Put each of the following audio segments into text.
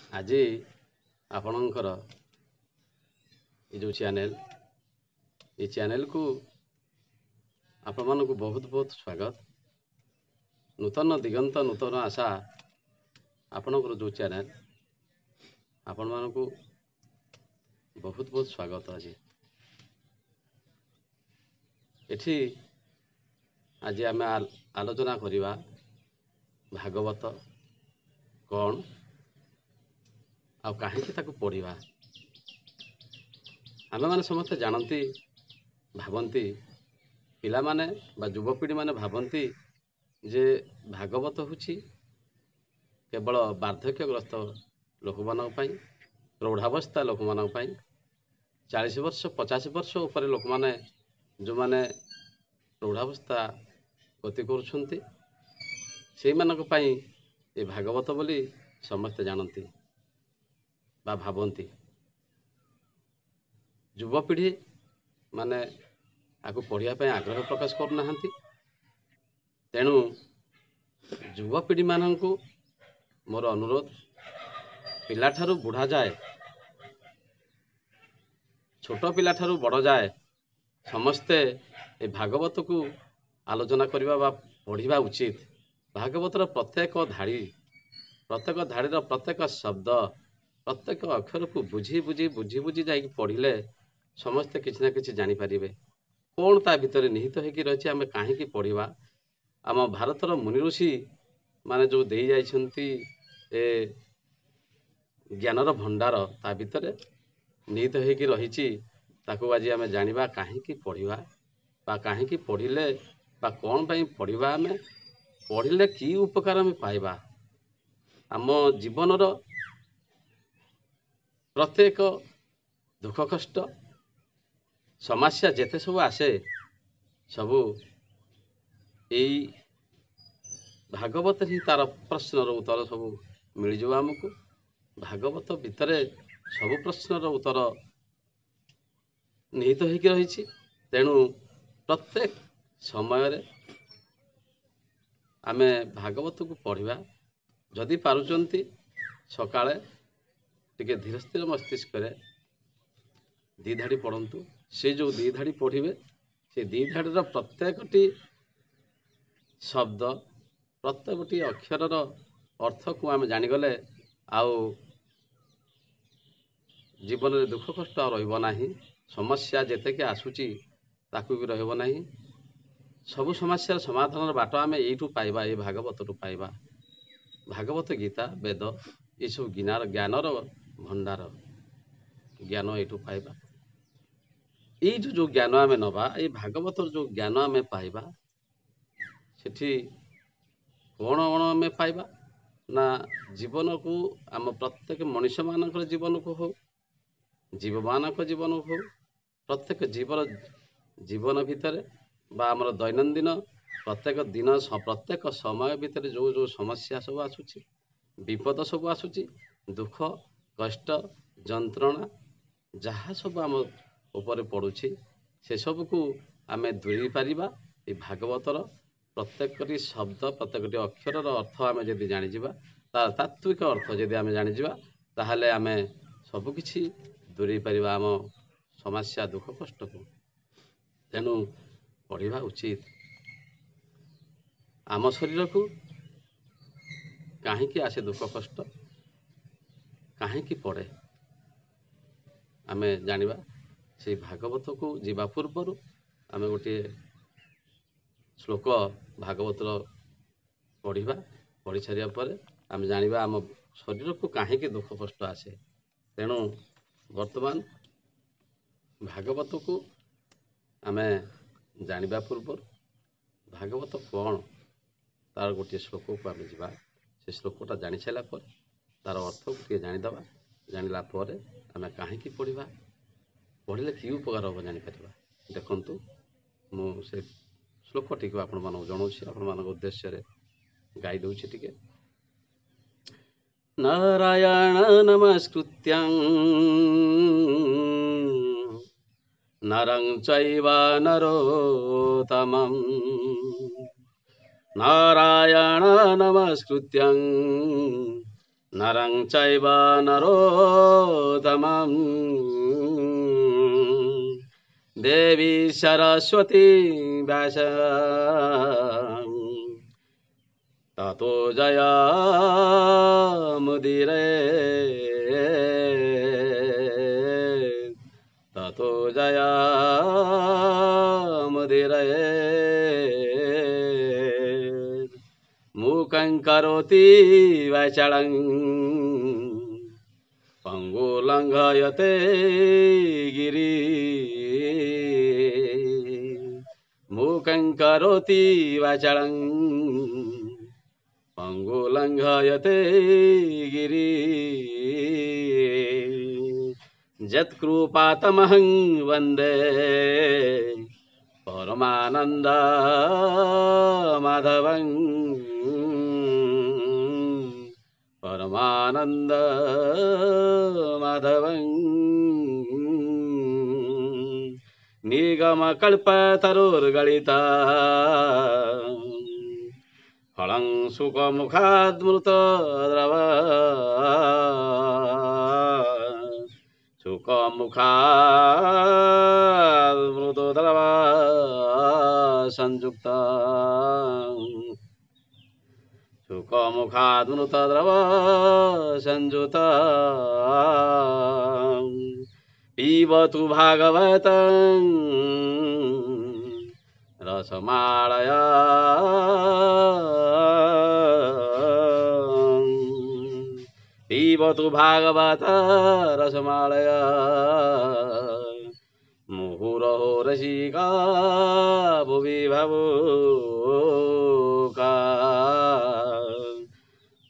आज आपणकर ये जो चैनल को आपण मानक बहुत बहुत स्वागत। नूतन दिगंत नूतन आशा आपणकर जो चैनल आपण मानक बहुत बहुत स्वागत। एठी आज आम आलोचना करिबा भागवत कौन आ कहीं पढ़ा। आम मैंने समस्त जानती भावती पिला माने बा युवपीढ़ी माने भावती जे भागवत होछि केवल वार्धक्यग्रस्त लोक मानक पई, प्रौढ़ावस्था लोक मानक पई, 40 वर्ष 50 वर्ष उपर लोक माने जो माने प्रौढ़ावस्था गति करुछंती से मानक पई ये भागवत बोली समस्त जानती बा भावती। युवपीढ़ी माने आकु पढ़िया आग्रह प्रकाश करना। तेणु युवपीढ़ी मानू मोर अनुरोध पिला ठारू बुढ़ा जाए, छोट पिला ठारू बड़ जाए समस्ते ए भागवत को आलोचना करवा बा पढ़िबा उचित। भागवतर प्रत्येक धाड़ी प्रत्येक शब्द प्रत्येक अक्षर को बुझी बुझी जाइए पढ़िले समस्ते किसी ना किसी जानीपारे कौन ता भितर निहित होकर रही आम कहीं पढ़ा। आम भारतर मुनि ऋषि माने जो दे जाइछंती ए ज्ञानर भंडार ता भितर निहित होकर रही ताकू आज आम जानिबा कहीं पढ़ा बा कहीं पढ़िले बा कौन पाई पढ़ा, आम पढ़िले कि उपकार आम पाइबा। आम जीवनर प्रत्येक दुख कष्ट समस्या जेते सब आसे सबू यही भागवत ही तार प्रश्नर उत्तर सब मिल जाव। आमको भागवत भितर सब प्रश्नर उत्तर निहित होकर रही। तेणु प्रत्येक समय आमे भागवत को पढ़ा जदि पारुचंती सकाळे टिके धीर स्थिर मस्तिष्क दी धाड़ी पढ़ंतु। से जो दी धाड़ी पढ़े से दी धाड़ीर प्रत्येकटी शब्द प्रत्येकटी अक्षर अर्थ को आम जानीगले आउ जीवन में दुख कष्ट रहा। समस्या जेतेक आसूची ताकू भी रहा। सबु समस्या समाधान बाट आम यू पाइबा, ये भागवत पाइबा। भागवत गीता वेद ये सब ज्ञानर भंडार ज्ञान यू पाइबा। ये जो ज्ञान आम नवा ये भागवत जो ज्ञान आम पाइबा सेठी कौन कौन आम पाइबा ना जीवन को आम प्रत्येक मनुष्य मान जीवन को हो जीव मान जीवन को हो प्रत्येक जीवन भितर बा आमर दैनंदिन प्रत्येक दिन प्रत्येक समय भितर जो जो समस्या सब आसूची विपद सब आसूची दुख कष्ट जंत्रणा जहाँ सब आम ऊपर पड़ुछि से सब को आम दूरी पारिबा। ये भागवतर प्रत्येक शब्द प्रत्येक अक्षर अर्थ आम जदि जानीजा तार तात्विक अर्थ जदि आम जानीजा ताहले आम सबकिछि दूरी पारिबा आम समस्या दुख कष्ट को। तेणु पढ़ा उचित। आम शरीर को कहीं आसे दुख कष्ट कहीं पड़े आम जानिबा। से भागवत को जीवा पूर्वर आम गोटे श्लोक भागवत पढ़ा पढ़ी सारिया पर आम जानिबा आम शरीर को कहीं दुख कष्ट आसे। तेणु वर्तमान भागवत को आम जानिबा पूर्वर भागवत कौन तार गोटे श्लोक को आम जा से श्लोकटा जानी सारा पर तार अर्थ को जानीदबा। जानिला पर आम कहीं पढ़ा पढ़िले कि उपकार हम जानीपर। देखु मुझे श्लोक टी आपण मानक जनाऊँगी आपण मान उद्देश्य गाई दूसरी टिके। नारायण नमस्कृत्यं नरं चैव नरोत्तमं नारायण नमस्कृत्यं नरं चैव नरोत्तमं देवी सरस्वती व्यासं ततो जयामुदीरये ततो जयामुदीरये मूकं करोति वाचालं पङ्गुलङ्घयते गिरिं मूकं करोति वाचालं पङ्गुलङ्घयते गिरिं यत्कृपातमहं वन्दे परमानन्द माधवं परमानन्द माधवं निगमकल्पतरुर्गलिता फलं सुखमुखाद्मृतद्रव सुखमुखाद्मृतद्रव संयुक्त सुखमुखाद्मृतद्रव संयुत पिबतु भागवतं रसमालया पिबतु भागवत रसमालया मुहुरहो रसिका भुवि भावुका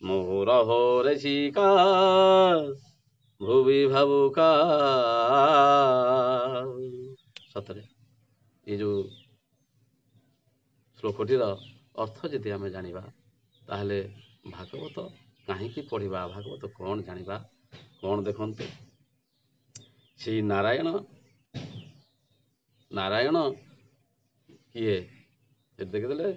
मुहुरहो रसिका भुवि भावुका सतरे ये जो श्लोकटीर अर्थ जदि आम जानिबा ताहले भागवत कहीं पढ़ा भागवत कौन जानिबा कौन देखते से नारायण नारायण किए देखिदे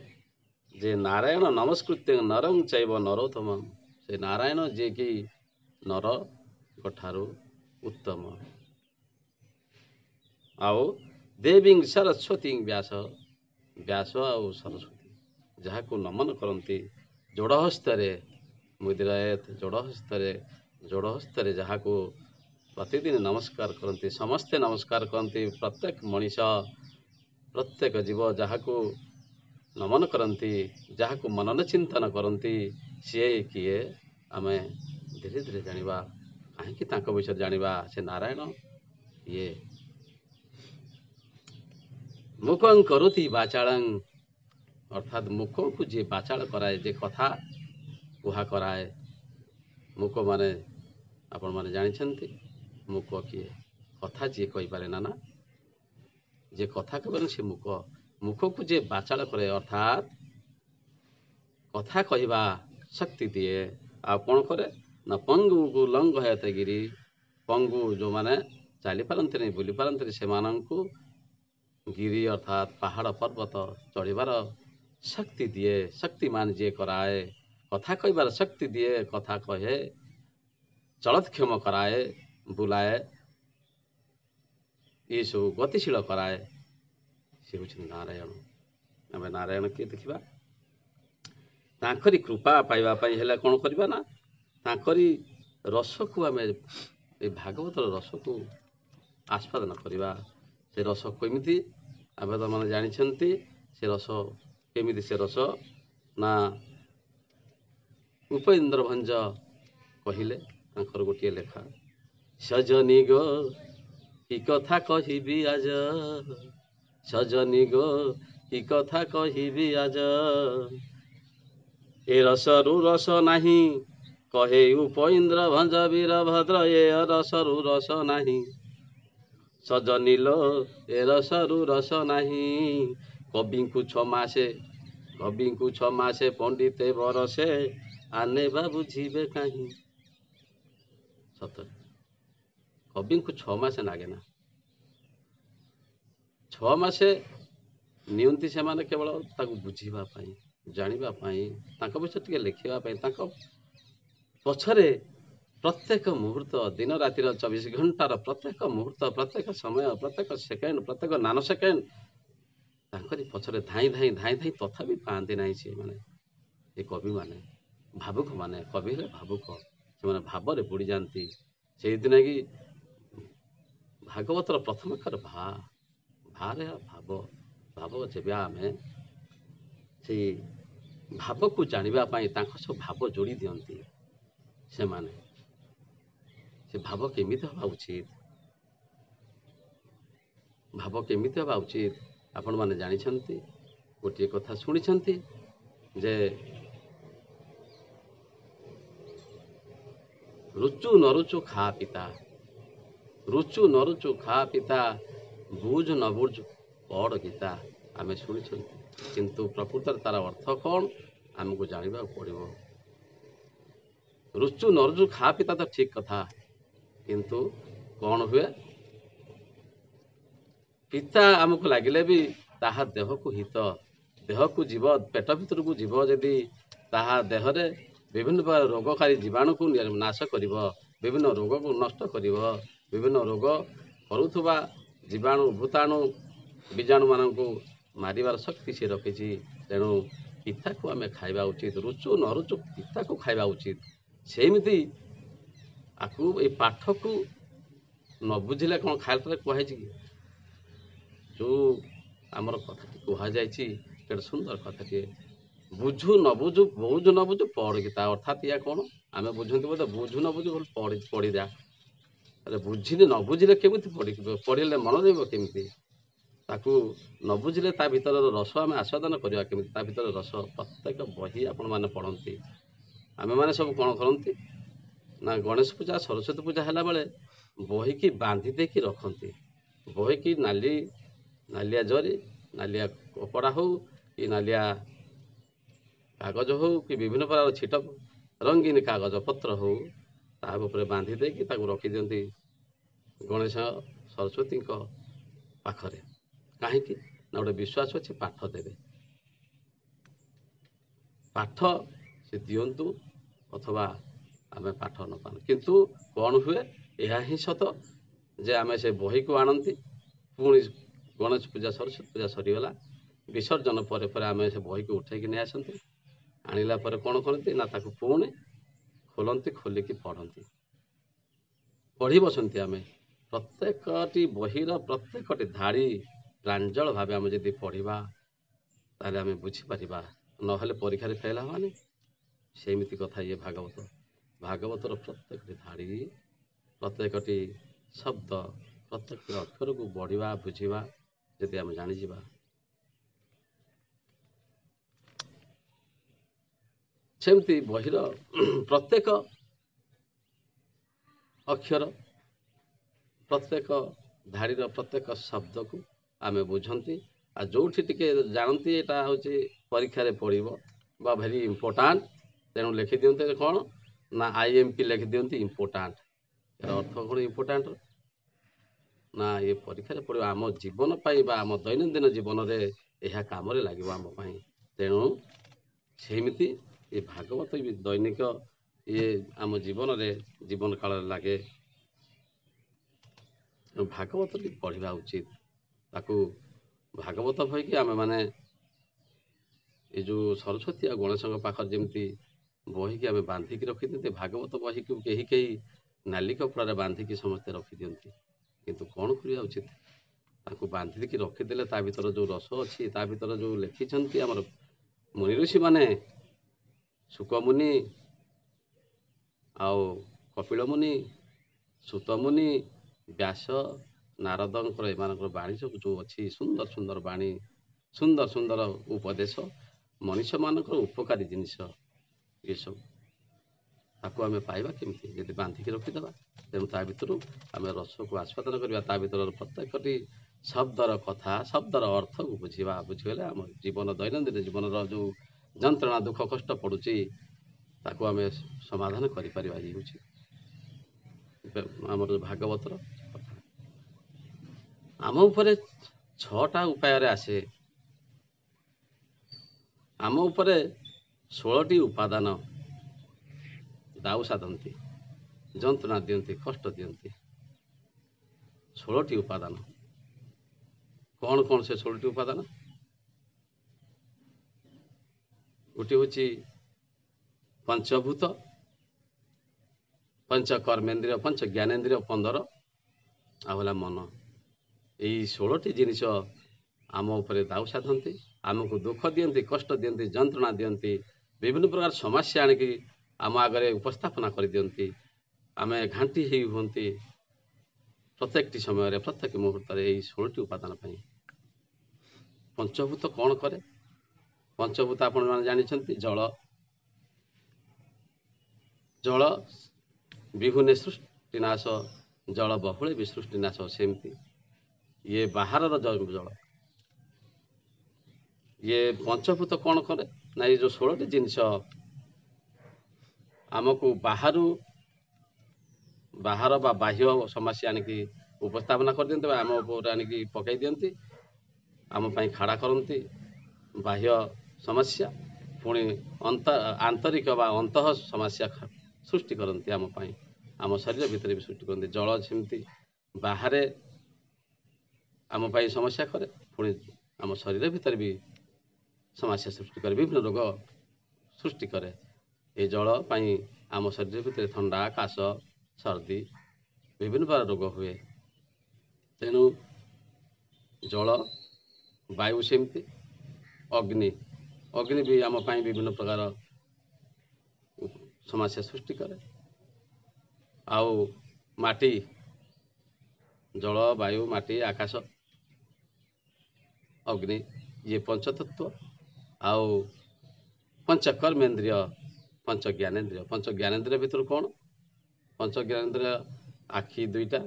जे नारायण नमस्कृत्य नरं चैव नरोत्तमं से नारायण जे कि नर ठारू उत्तम आओ देवी सरस्वती व्यास व्यास आउ सरस्वती जहाँ को नमन करती जोड़हस्तरे मुद्रायत जोड़हस्तरे जहाँ को प्रतिदिन नमस्कार करती समस्ते नमस्कार करती प्रत्येक मनीष प्रत्येक जीव जहाँ को नमन करती जहाँ को मनन चिंतन करती सी किए आम धीरे धीरे जानिबा कहीं विषय जानिबा से नारायण ये मुखं करोति वाचालं अर्थात मुख को जे वाचाल कराए जे कथा कुहा कराए मुख माने आपण माने जानिछंती मुख किए कथा जे कहि पारे ना ना जे कथा कहबे से मुख मुख को जे वाचाल करे अर्थात कथा कहवा शक्ति दिए आ कौन करे ना पंगु को लंग है गिरी पंगु जो माने चली पारती नहीं बुली पारती से गिरी अर्थात पहाड़ पर्वत चढ़ार शक्ति दिए शक्तिमान जे कराए कथा कहबार शक्ति दिए कथा कहे चलतक्षम कराए बुलाए ये सब गतिशील कराए से हूँ नारायण आम नारायण किए देखा तांकरी कृपा पाइबापी हेल्ला कौन करवा ना तांकरी रस को आम भागवतर रस को आस्वादन करवा से रस केमिति आम तो मैंने जानते से रस केमिति से रस ना उपेन्द्र भंज कहले गोटे लेखा सजनी गो कि कथा कहबी आज सजनी गो कि कथा कहबी आज ए रसरु रस नहीं कहे उपेन्द्र भंज वीरभद्र ए रसरु रस नहीं सजनी लो ए रसरु रस नहीं कवि को छमासे पंडिते बरसे आने बा बुझीबे कहीं सतर कवि को 6 मास लागे ना 6 मासे नियंती से माने केवल ताकू बुझीबा पाई जानिबा पाई ताको विषय टिके लिखिबा पाई ताको ପଛରେ ପ୍ରତ୍ୟେକ ମୁହୂର୍ତ୍ତ ଦିନ ରାତିର 24 ଘଣ୍ଟାର ପ୍ରତ୍ୟେକ ମୁହୂର୍ତ୍ତ ପ୍ରତ୍ୟେକ ସମୟ ପ୍ରତ୍ୟେକ ସେକେଣ୍ଡ ପ୍ରତ୍ୟେକ ନାନୋ ସେକେଣ୍ଡ ତାଙ୍କରି ପଛରେ ଧାଇଁ ଧାଇଁ ଧାଇଁ ଧାଇଁ ତଥାପି ପାଆନ୍ତି ନାହିଁ ସେମାନେ। ଏ କବିମାନେ ଭାବୁକ ମାନେ, କବି ହେଲେ ଭାବୁକ, ସେମାନେ ଭାବରେ ବୁଡ଼ିଯାଆନ୍ତି। ସେଇଦିନ କି ଭାଗବତର ପ୍ରଥମ ଅକ୍ଷର ଭାରେ ଭାବ, ଭାବ ଯେବେ ଆମେ ସେଇ ଭାବକୁ ଜାଣିବା ପାଇଁ ତାଙ୍କ ସହ ଭାବ ଯୋଡ଼ି ଦିଅନ୍ତି ସେମାନେ। ସେ ଭାବ କେମିତି ହେବା ଉଚିତ, ଭାବ କେମିତି ହେବା ଉଚିତ ଆପଣମାନେ ଜାଣିଛନ୍ତି। ଗୋଟିଏ କଥା ଶୁଣିଛନ୍ତି ଯେ ରୁଚୁ ନ ରୁଚୁ ଖା ପିତା, ରୁଚୁ ନ ରୁଚୁ ଖା ପିତା, ବୁଝ ନ ବୁଝ ପଢ଼ ଗୀତା। ଆମେ ଶୁଣିଛନ୍ତି, କିନ୍ତୁ ପ୍ରକୃତରେ ତାର ଅର୍ଥ କ'ଣ ଆମକୁ ଜାଣିବାକୁ ପଡ଼ିବ। ରୁଚୁ ନ ରୁଚୁ ଖା ପିତା ତ ଠିକ କଥା, କିନ୍ତୁ କ'ଣ ହୁଏ, ପିତା ଆମକୁ ଲାଗିଲେ ବି ତାହା ଦେହକୁ ହିତ, ଦେହକୁ ଯିବ, ପେଟ ଭିତରକୁ ଯିବ ଯଦି ତାହା ଦେହରେ ବିଭିନ୍ନ ପ୍ରକାର ରୋଗକାରୀ ଜୀବାଣୁକୁ ନାଶ କରିବ, ବିଭିନ୍ନ ରୋଗକୁ ନଷ୍ଟ କରିବ, ବିଭିନ୍ନ ରୋଗ କରୁଥିବା ଜୀବାଣୁ ଭୂତାଣୁ ବୀଜାଣୁମାନଙ୍କୁ ମାରିବାର ଶକ୍ତି ସେ ରଖିଛି। ତେଣୁ ପିତାକୁ ଆମେ ଖାଇବା ଉଚିତ, ରୁଚୁ ନ ରୁଚୁ ପିତାକୁ ଖାଇବା ଉଚିତ। ସେମିତି ଆକୁ ଏଇ ପାଠକୁ ନ ବୁଝିଲେ କ'ଣ ଖାଲିଟାରେ କୁହାଯାଇଛି କି? ଯେଉଁ ଆମର କଥାଟି କୁହାଯାଇଛି କେତେ ସୁନ୍ଦର କଥାଟିଏ, ବୁଝୁ ନ ବୁଝୁ ନ ବୁଝୁ ପଢ଼ ଗୀତା। ଅର୍ଥାତ୍ ଇୟା କ'ଣ, ଆମେ ବୁଝନ୍ତି ବୋଧେ ବୁଝୁ ନ ବୁଝୁ ପଢ଼ିଯା। ଆରେ ବୁଝିଲେ ନ ବୁଝିଲେ କେମିତି ପଢ଼ିଲେ ମନେ ରହିବ କେମିତି? ତାକୁ ନ ବୁଝିଲେ ତା ଭିତରର ରସ ଆମେ ଆସ୍ୱାଦନ କରିବା କେମିତି? ତା ଭିତର ରସ ପ୍ରତ୍ୟେକ ବହି ଆପଣମାନେ ପଢ଼ନ୍ତି। ଆମେମାନେ ସବୁ କ'ଣ କରନ୍ତି ନା, ଗଣେଶ ପୂଜା ସରସ୍ୱତୀ ପୂଜା ହେଲା ବେଳେ ବହିକି ବାନ୍ଧି ଦେଇକି ରଖନ୍ତି। ବହିକି ନାଲିଆ ଜରି, ନାଲିଆ କପଡ଼ା ହଉ କି ନାଲିଆ କାଗଜ ହଉ କି ବିଭିନ୍ନ ପ୍ରକାର ଛିଟ ରଙ୍ଗୀନ କାଗଜ ପତ୍ର ହଉ, ତା ଉପରେ ବାନ୍ଧି ଦେଇକି ତାକୁ ରଖିଦିଅନ୍ତି ଗଣେଶ ସରସ୍ୱତୀଙ୍କ ପାଖରେ। କାହିଁକି ନା ଗୋଟେ ବିଶ୍ୱାସ ଅଛି ପାଠ ଦେବେ, ପାଠ ସେ ଦିଅନ୍ତୁ ଅଥବା ଆମେ ପାଠ ନ ପାଆନ୍ତୁ। କିନ୍ତୁ କ'ଣ ହୁଏ, ଏହା ହିଁ ସତ ଯେ ଆମେ ସେ ବହିକୁ ଆଣନ୍ତି, ପୁଣି ଗଣେଶ ପୂଜା ସରସ୍ୱତୀ ପୂଜା ସରିଗଲା, ବିସର୍ଜନ ପରେ ପରେ ଆମେ ସେ ବହିକୁ ଉଠେଇକି ନେଇ ଆସନ୍ତି। ଆଣିଲା ପରେ କ'ଣ କରନ୍ତି ନା, ତାକୁ ପୁଣି ଖୋଲନ୍ତି, ଖୋଲିକି ପଢ଼ନ୍ତି, ପଢ଼ି ବସନ୍ତି। ଆମେ ପ୍ରତ୍ୟେକଟି ବହିର ପ୍ରତ୍ୟେକଟି ଧାଡ଼ି ପ୍ରାଞ୍ଜଳ ଭାବେ ଆମେ ଯଦି ପଢ଼ିବା ତାହେଲେ ଆମେ ବୁଝିପାରିବା, ନହେଲେ ପରୀକ୍ଷାରେ ଫେଲ୍ ହେବାନି। ସେମିତି କଥା ଇଏ ଭାଗବତ, ଭାଗବତର ପ୍ରତ୍ୟେକଟି ଧାଡ଼ି ପ୍ରତ୍ୟେକଟି ଶବ୍ଦ ପ୍ରତ୍ୟେକଟି ଅକ୍ଷରକୁ ପଢ଼ିବା ବୁଝିବା ଯଦି ଆମେ ଜାଣିଯିବା, ସେମିତି ବହିର ପ୍ରତ୍ୟେକ ଅକ୍ଷର ପ୍ରତ୍ୟେକ ଧାଡ଼ିର ପ୍ରତ୍ୟେକ ଶବ୍ଦକୁ ଆମେ ବୁଝନ୍ତି। ଆଉ ଯେଉଁଠି ଟିକେ ଜାଣନ୍ତି ଏଇଟା ହେଉଛି ପରୀକ୍ଷାରେ ପଡ଼ିବ ବା ଭେରି ଇମ୍ପୋର୍ଟାଣ୍ଟ, ତେଣୁ ଲେଖିଦିଅନ୍ତି କ'ଣ ନା IMP ଲେଖିଦିଅନ୍ତି ଇମ୍ପୋର୍ଟାଣ୍ଟ। ଏହାର ଅର୍ଥ କ'ଣ ଇମ୍ପୋର୍ଟାଣ୍ଟ ନା ଏ ପରୀକ୍ଷାରେ ପଡ଼ିବ, ଆମ ଜୀବନ ପାଇଁ ବା ଆମ ଦୈନନ୍ଦିନ ଜୀବନରେ ଏହା କାମରେ ଲାଗିବ ଆମ ପାଇଁ। ତେଣୁ ସେମିତି ଏ ଭାଗବତ ବି ଦୈନିକ ଇଏ ଆମ ଜୀବନରେ ଜୀବନ କାଳରେ ଲାଗେ। ତେଣୁ ଭାଗବତଟି ପଢ଼ିବା ଉଚିତ। ତାକୁ ଭାଗବତ ବହିକି ଆମେମାନେ ଏ ଯେଉଁ ସରସ୍ୱତୀ ଆଉ ଗଣେଶଙ୍କ ପାଖରେ ଯେମିତି ବହିକି ଆମେ ବାନ୍ଧିକି ରଖିଦିଅନ୍ତି, ଭାଗବତ ବହିକୁ କେହି କେହି ନାଲି କପଡ଼ାରେ ବାନ୍ଧିକି ସମସ୍ତେ ରଖିଦିଅନ୍ତି। କିନ୍ତୁ କ'ଣ କରିବା ଉଚିତ, ତାକୁ ବାନ୍ଧିକି ରଖିଦେଲେ ତା ଭିତର ଯେଉଁ ରସ ଅଛି, ତା ଭିତର ଯେଉଁ ଲେଖିଛନ୍ତି ଆମର ମୁନି ଋଷିମାନେ, ଶୁକ ମୁନି ଆଉ କପିଳ ମୁନି, ସୁତ ମୁନି, ବ୍ୟାସ, ନାରଦଙ୍କର ଏମାନଙ୍କର ବାଣୀ ସବୁ ଯେଉଁ ଅଛି, ସୁନ୍ଦର ସୁନ୍ଦର ବାଣୀ, ସୁନ୍ଦର ସୁନ୍ଦର ଉପଦେଶ, ମଣିଷମାନଙ୍କର ଉପକାରୀ ଜିନିଷ, ଏସବୁ ତାକୁ ଆମେ ପାଇବା କେମିତି ଯଦି ବାନ୍ଧିକି ରଖିଦେବା। ତେଣୁ ତା ଭିତରୁ ଆମେ ରସକୁ ଆସ୍ୱାଦନ କରିବା, ତା ଭିତରର ପ୍ରତ୍ୟେକଟି ଶବ୍ଦର କଥା, ଶବ୍ଦର ଅର୍ଥକୁ ବୁଝିଗଲେ ଆମ ଜୀବନ ଦୈନନ୍ଦିନ ଜୀବନର ଯେଉଁ ଯନ୍ତ୍ରଣା ଦୁଃଖ କଷ୍ଟ ପଡ଼ୁଛି ତାକୁ ଆମେ ସମାଧାନ କରିପାରିବା। ଇଏ ହେଉଛି ଆମର ଭାଗବତର କଥା। ଆମ ଉପରେ 6ଟା ଉପାୟରେ ଆସେ, ଆମ ଉପରେ 16ଟି ଉପାଦାନ ଦାଉ ସାଧନ୍ତି, ଯନ୍ତ୍ରଣା ଦିଅନ୍ତି, କଷ୍ଟ ଦିଅନ୍ତି। 16ଟି ଉପାଦାନ। କ'ଣ କ'ଣ ସେ 16ଟି ଉପାଦାନ? ଗୋଟିଏ ହେଉଛି ପଞ୍ଚଭୂତ, ପଞ୍ଚ କର୍ମେନ୍ଦ୍ରିୟ, ପଞ୍ଚ ଜ୍ଞାନେନ୍ଦ୍ରିୟ 15, ଆଉ ହେଲା ମନ। ଏଇ 16ଟି ଜିନିଷ ଆମ ଉପରେ ଦାଉ ସାଧନ୍ତି, ଆମକୁ ଦୁଃଖ ଦିଅନ୍ତି, କଷ୍ଟ ଦିଅନ୍ତି, ଯନ୍ତ୍ରଣା ଦିଅନ୍ତି, ବିଭିନ୍ନ ପ୍ରକାର ସମସ୍ୟା ଆଣିକି ଆମ ଆଗରେ ଉପସ୍ଥାପନା କରିଦିଅନ୍ତି। ଆମେ ଘାଣ୍ଟି ହେଇ ହୁଅନ୍ତି ପ୍ରତ୍ୟେକଟି ସମୟରେ, ପ୍ରତ୍ୟେକ ମୁହୂର୍ତ୍ତରେ ଏଇ 16ଟି ଉପାଦାନ ପାଇଁ। ପଞ୍ଚଭୂତ କ'ଣ କରେ? ପଞ୍ଚଭୂତ ଆପଣମାନେ ଜାଣିଛନ୍ତି, ଜଳ। ଜଳ ବିହୁନେ ସୃଷ୍ଟିନାଶ, ଜଳ ବହୁଳେ ବି ସୃଷ୍ଟିନାଶ। ସେମିତି ଇଏ ବାହାରର ଜଳ। ଇଏ ପଞ୍ଚଭୂତ କ'ଣ କରେ ନା, ଏଇ ଯେଉଁ 16ଟି ଜିନିଷ ଆମକୁ ବାହାର ବା ବାହ୍ୟ ସମସ୍ୟା ଆଣିକି ଉପସ୍ଥାପନା କରିଦିଅନ୍ତି, ବା ଆମ ଉପରେ ଆଣିକି ପକାଇ ଦିଅନ୍ତି, ଆମ ପାଇଁ ଖାଡ଼ା କରନ୍ତି ବାହ୍ୟ ସମସ୍ୟା, ପୁଣି ଆନ୍ତରିକ ବା ଅନ୍ତଃ ସମସ୍ୟା ସୃଷ୍ଟି କରନ୍ତି ଆମ ପାଇଁ, ଆମ ଶରୀର ଭିତରେ ବି ସୃଷ୍ଟି କରନ୍ତି। ଜଳ ସେମିତି ବାହାରେ ଆମ ପାଇଁ ସମସ୍ୟା କରେ, ପୁଣି ଆମ ଶରୀର ଭିତରେ ବି ସମସ୍ୟା ସୃଷ୍ଟି କରେ, ବିଭିନ୍ନ ରୋଗ ସୃଷ୍ଟି କରେ। ଏ ଜଳ ପାଇଁ ଆମ ଶରୀର ଭିତରେ ଥଣ୍ଡା, କାଶ, ସର୍ଦ୍ଦି, ବିଭିନ୍ନ ପ୍ରକାର ରୋଗ ହୁଏ। ତେଣୁ ଜଳ, ବାୟୁ ସେମିତି, ଅଗ୍ନି ବି ଆମ ପାଇଁ ବିଭିନ୍ନ ପ୍ରକାର ସମସ୍ୟା ସୃଷ୍ଟି କରେ। ଆଉ ମାଟି, ଜଳ, ବାୟୁ, ମାଟି, ଆକାଶ, ଅଗ୍ନି, ଇଏ ପଞ୍ଚତତ୍ଵ। ଆଉ ପଞ୍ଚ କର୍ମେନ୍ଦ୍ରିୟ, ପଞ୍ଚ ଜ୍ଞାନେନ୍ଦ୍ରିୟ। ପଞ୍ଚ ଜ୍ଞାନେନ୍ଦ୍ରିୟ ଭିତରୁ କ'ଣ? ପଞ୍ଚ ଜ୍ଞାନେନ୍ଦ୍ରିୟ ଆଖି 2ଟା,